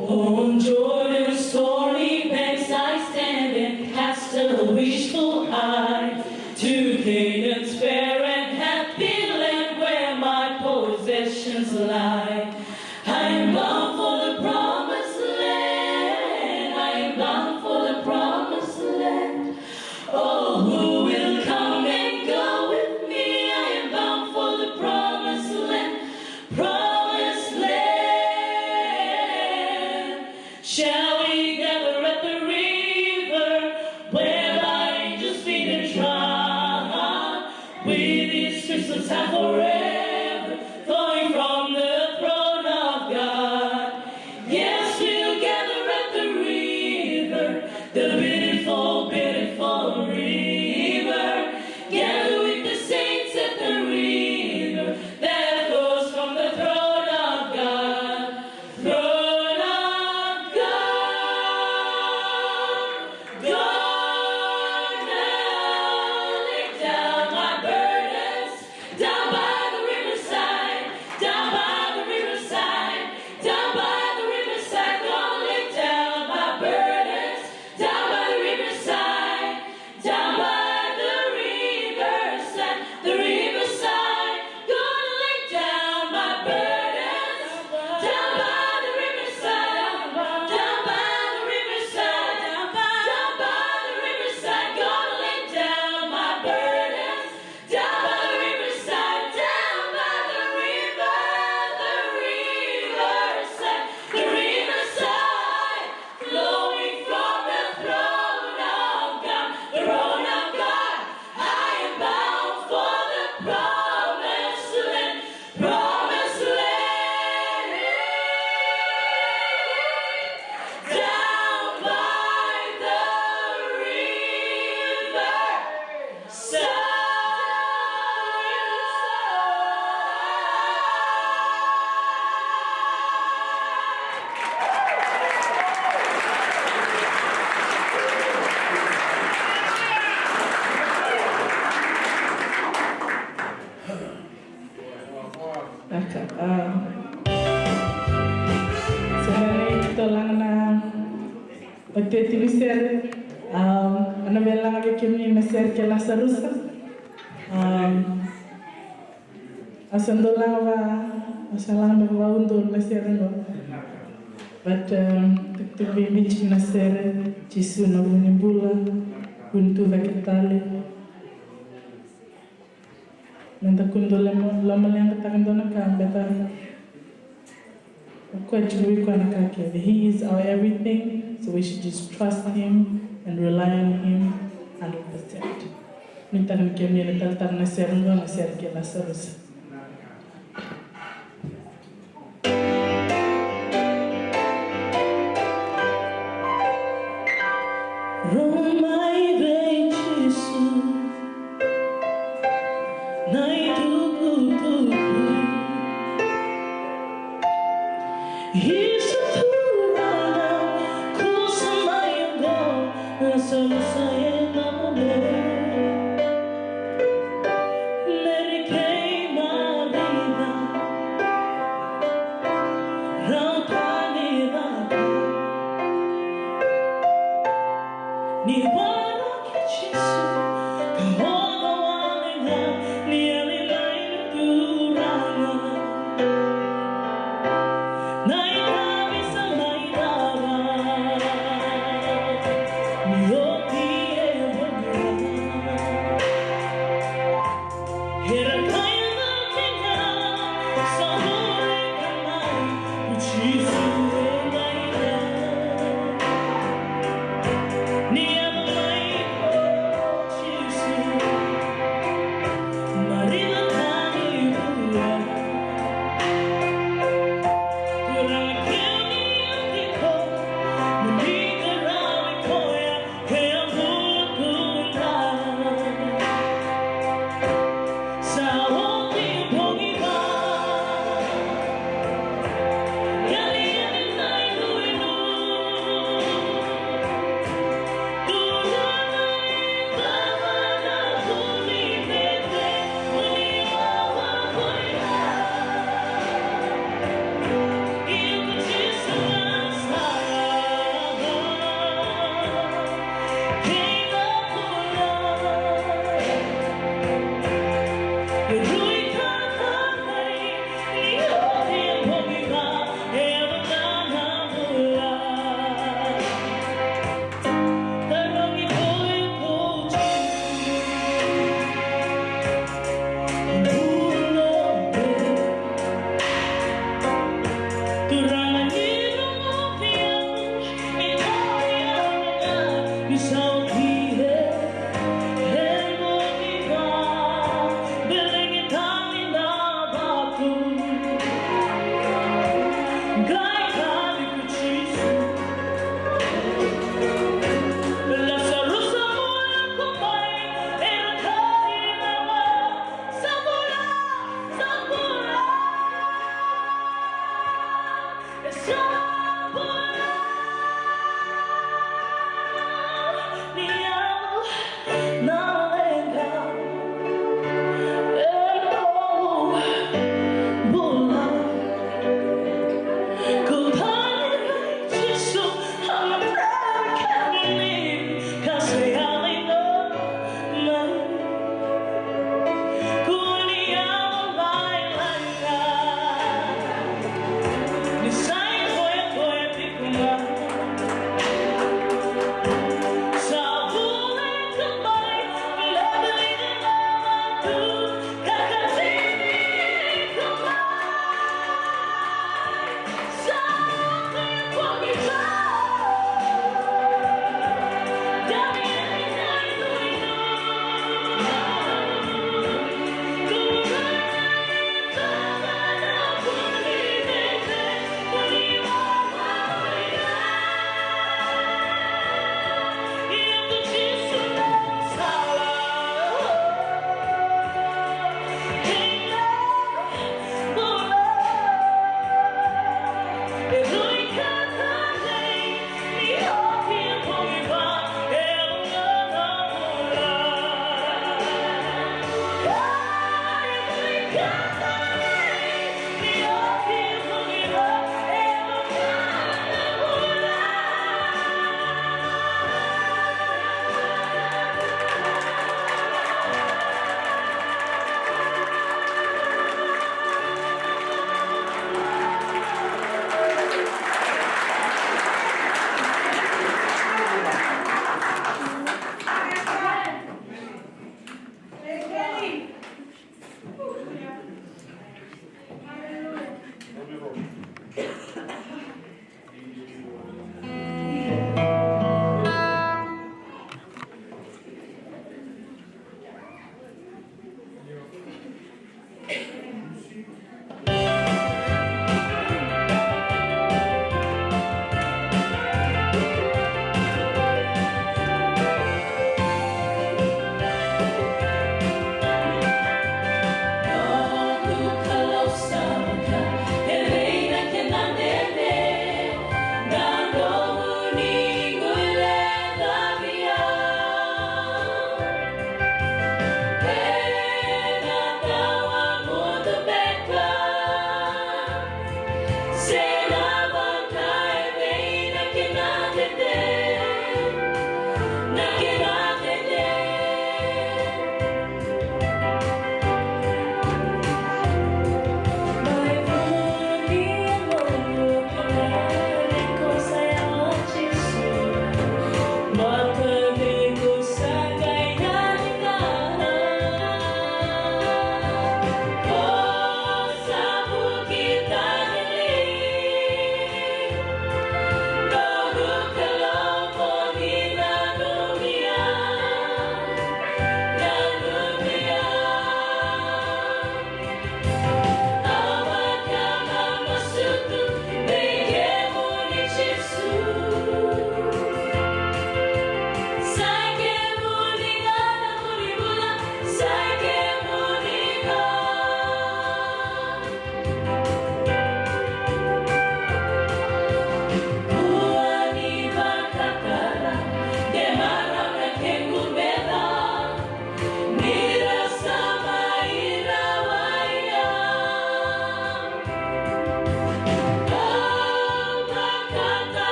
On Jordan's stormy banks I stand and cast a wishful eye to Canaan's fair and happy land where my possessions lie. I am bound for the promised land. I am bound for the promised land. Oh, who will come and go with me? I am bound for the promised land. Promised land. Shall we gather at the river where thy angels feed and trod? With his crystals have forever flowing from the throne of God. Yes, we'll gather at the river, the beautiful, beautiful river. Gather with the saints at the river that flows from the throne of God. Throne of God. God, now lay down my burdens down by the riverside, down by the riverside, down by the riverside. God, lay down my burdens down by the riverside, down by the riverside, the riverside. God, lay down my burdens down by the riverside, down by the riverside, down by the riverside. God, lay down my burdens down by the riverside, down by the riverside, the riverside, flowing from the throne of God, the throne of God. I am bound for the promised land, promised land. Down by the Sebenarnya kita lang na pagtitibiser, ano ba lang bikin ni naser ke Lazarus. Asando lang ba, asalang ba undol naser no. But tuktubi bikin naser Jisu na bunibula, buntu vakitale. Nanda kundo lama yang katakan dona kan betar. He is our everything, so we should just trust him and rely on him 100%. Minta kami ni letak na serungo na serke Lazarus. Romai vem Jesus, nai tuku. Hisaturana, kusamayang salusaya namane. Let it came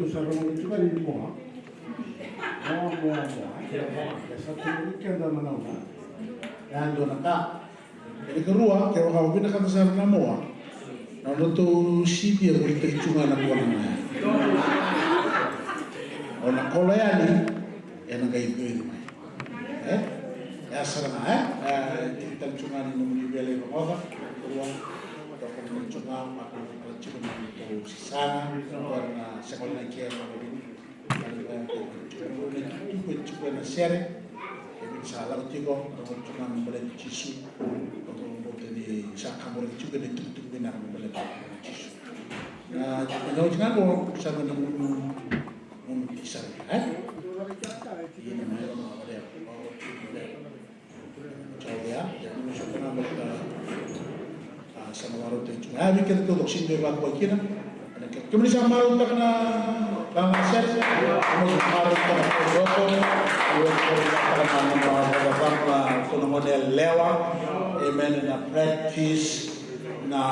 Usa Romo cuma di Moa. Moa. Satu weekend dan mana? Yang dona kak. Jadi kedua, kalau kau pindah kata saya nama Moa, namun tu si dia boleh tercuma nak buat mana? Orang kolayani yang nak itu itu. Ya serang kita cuma ni nombor beli apa? Kedua, kita cuma makan cuma itu sana warna sekolah kian cukup na sere bisa lalu tigo cuma membeli cisu untuk membuat di sakam boleh juga ditutup benar membeli cisu. Nah, kalau jangan mau sama dengan kisah, ini namanya apa dia? Coba ya, jangan musuh kenapa kita sama warung itu. Mikir tu doksin dia buat kira. Kemudian sama warung tak kena bang Asyar, kemudian warung tak kena doko, kemudian model lewa, amen na practice na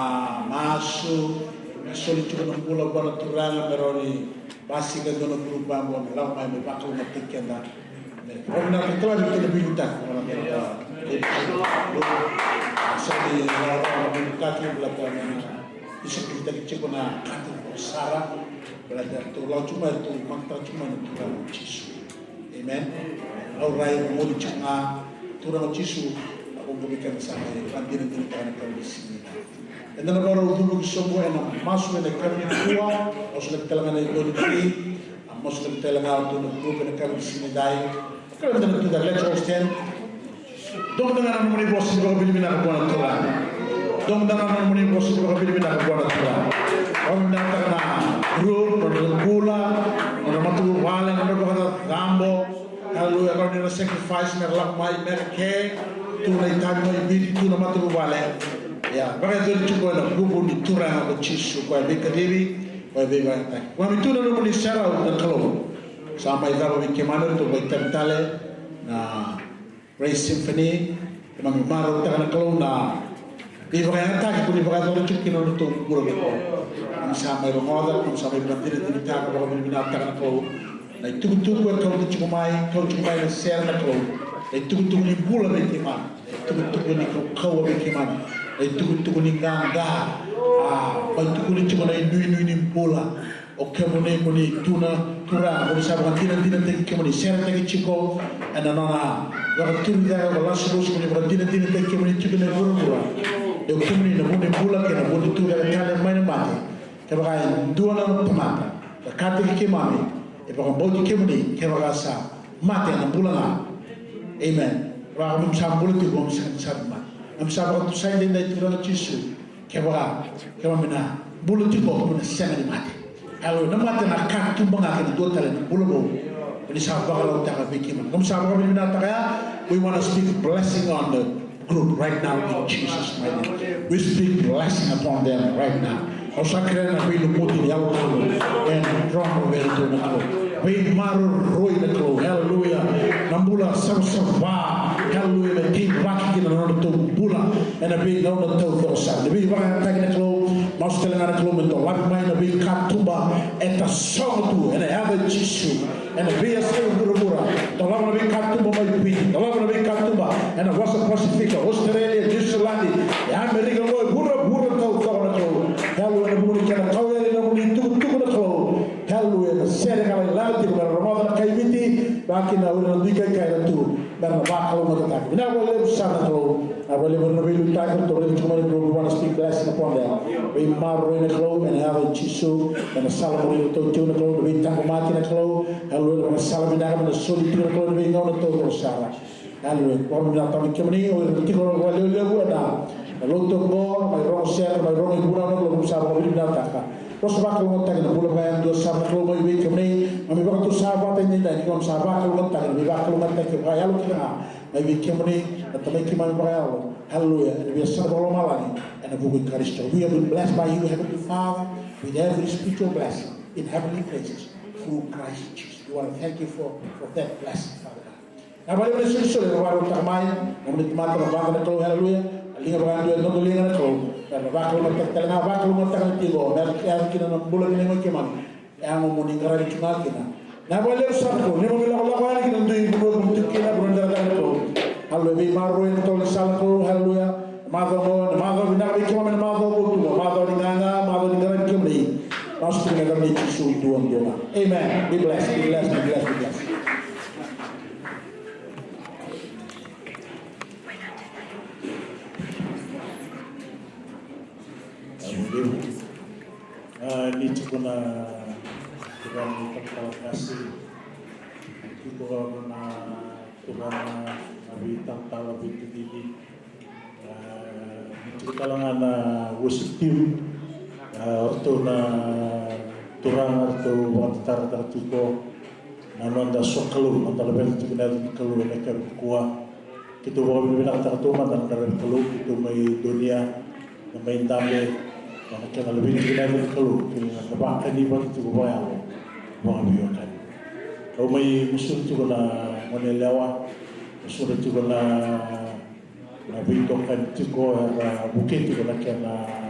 masu, na soli cuma pula bola turang beroni, basi ke dono berubah bon, lau mai berpakau nak tikenda. Orang nak kita itu lebih mudah orang kita. Jadi orang kaki belakang isu kita kecil na kaki besar belajar tu lau cuma itu mantra cuma itu lau cisu, amen. Lau rai mau dicengah tu lau cisu aku berikan sama ini kantin kerana kau di sini. Dan baru dulu semua yang masuk ke kami tua, masuk ke telangan itu di masuk ke telangan itu grup yang kami di sini dai. Kalau kita tidak let's all stand. Dong dengan meni bos juga pilih nak buat Tuhan. Dong dengan meni bos juga pilih nak buat Tuhan. Orang nak kena grup, orang gula, orang matu wale, orang berkata gambo. Kalau orang ni sacrifice merlak mai merke, tu naik tadi bidi tu nama tu wale. Ya, bagaimana tu cuba nak grup ni Tuhan aku cisu, kau berkadiri, kau berbantai. Kami tu nak meni syarau dan kalau sampai tahu bagaimana tu berkentale, na Praise Symphony, memang maru tak kalau na di bagian tak pun di bagian orang cuci kita untuk buruk itu. Sampai rumah dah, sampai berdiri di tak kalau minat tak kalau. Na itu kalau tu cuma main share tak kalau. Itu ni bulan ni mana? Itu ni kau bagaimana? Itu ni gangga. Itu ni cuma ni bulan. Oke muni tuna bisa berhenti nanti kemuni share lagi ciko anda nona kalau tu dia kalau langsung muni berhenti nanti kemuni ciko ni buru-buru eu kemuni na muni pula kena muni tu dia kale main mati kebagai dua orang pemata kata kemami ebagai bodi kemuni kebagai sa mati na pula amen wa kami sambul tu kami sama kami sambul tu saya dia tu orang cisu kebagai na bulu tu kami sana mati. Kalau nama tu nak kat tu mengakai dua kali bulu ini sahabat kalau tak bikin. Kamu sahabat kami nak kaya, we want to speak blessing on the group right now in Jesus' name. We speak blessing upon them right now. Kau sakral nak bilu putih yang kalu and drama begitu nak. We maru roi nak kalu. Hallelujah. Nambula sama-sama. Hallelujah. Mekin baki kita nak tu bula. And nabi nak tu dosa. Nabi bagai tak nak kalu. Mas telengar kilometer, lagi main nabi katuba, eta sotu, ene ave cisu, ene biar saya buru-buru. Dalam nabi katuba mai pin, dalam nabi katuba, ene wasa Pasifika, Australia, New Zealand, Amerika loy buru-buru tahu nak kau. Kalau ene buru kena kau ene buru tu nak kau. Kalau ene sere kalau lagi ber Ramadan kai biti, baki na ene nabi kai tu, dan bakal mau tak. Ina boleh usah kau. Boleh bernabi tak tu boleh cuma we want to speak blessing upon them. We maru in a cloud and have a chisu and a salamuri to tune a cloud, we tak mati in a cloud, and we have a salaminam and a solid to a cloud, we know the total Sarah. And we come down to the community, or the particular Walu, a lot of more, my wrong share, my wrong Gurano, Sabo, Nataka. Terus bakal ngontak na bulan bayan do sa bakal mo ibig kami kami bakal to sa bata nila ni kon sa bakal ngontak ni bakal ngontak kay kaya lo kina may ibig kami at may kiman bakal hallelujah and we are so malani and a good Christ we have been blessed by you Heavenly Father with every spiritual blessing in heavenly places through Christ Jesus. We want to thank you for that blessing, Father God. Now, whatever the solution is, we want to tamay, we want to baka na kalo, hallelujah. Alinga baka nyo, no linga na kalo. Na baka lo magtagtala, baka lo magtagtala tigo. Meron kaya kina ng bulan ni mo kiman. Kaya mo muning karami chungal kina. Na wala usap ko, ni mo bilak-bilak kina ndoy bulo kumtik kina bulan dala ko. Hallelujah, maro yung tol sal ko, hallelujah. Mago binakbi kima man mago ko tumo, mago ni nganga, mago ni karami kimli. Masuk ke dalam Yesus Tuhan Tuhan. Amen. Be blessed, be blessed, be blessed, be blessed. Ini cukup Tuhan terima kasih. Tuhan Nabi Tantala binti Didi. Ini kalangan worship team. Orto na turang orto wantar tartuko nanonda sokalu antara bel tu kena kalu mereka kuah kita bawa bilang tartu mantan dari kalu itu mai dunia mai tambe yang kena lebih kena kalu kena bahkan di bawah itu bawa bawa biarkan kau mai musuh tu kena menelawa musuh tu kena nabi tokan tu kau bukit tu kena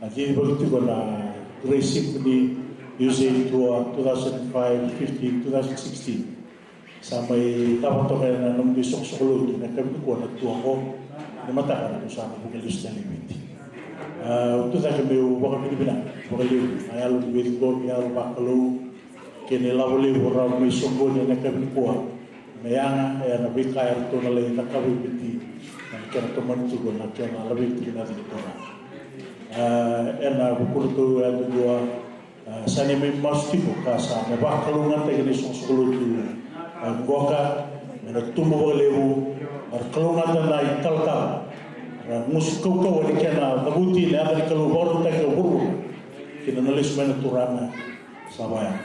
Jadi begitu guna racing di using 2005, 15, 2016 sampai tahun token na nung bisok solo na kami ko na tuwa ko na matakan ko sa mga list na limiti. Ito sa kami baka pinibina, baka liw, ayalo di Berigo, ayalo bakalo, kinilawali wala may sumbo na kami ko mayanga ay nabikaya ito na lang nakabibiti na kaya tuman ito na kaya nalabiti na dito na. Ena bukul tu ada dua sani mesti buka sama bah kalungan tadi sungsul tu goka mena tumbuh lewu kalungan tanai kalkal musik kau wali kena tabuti ni ada kalau baru tak kau kita nulis mena turana sama ya.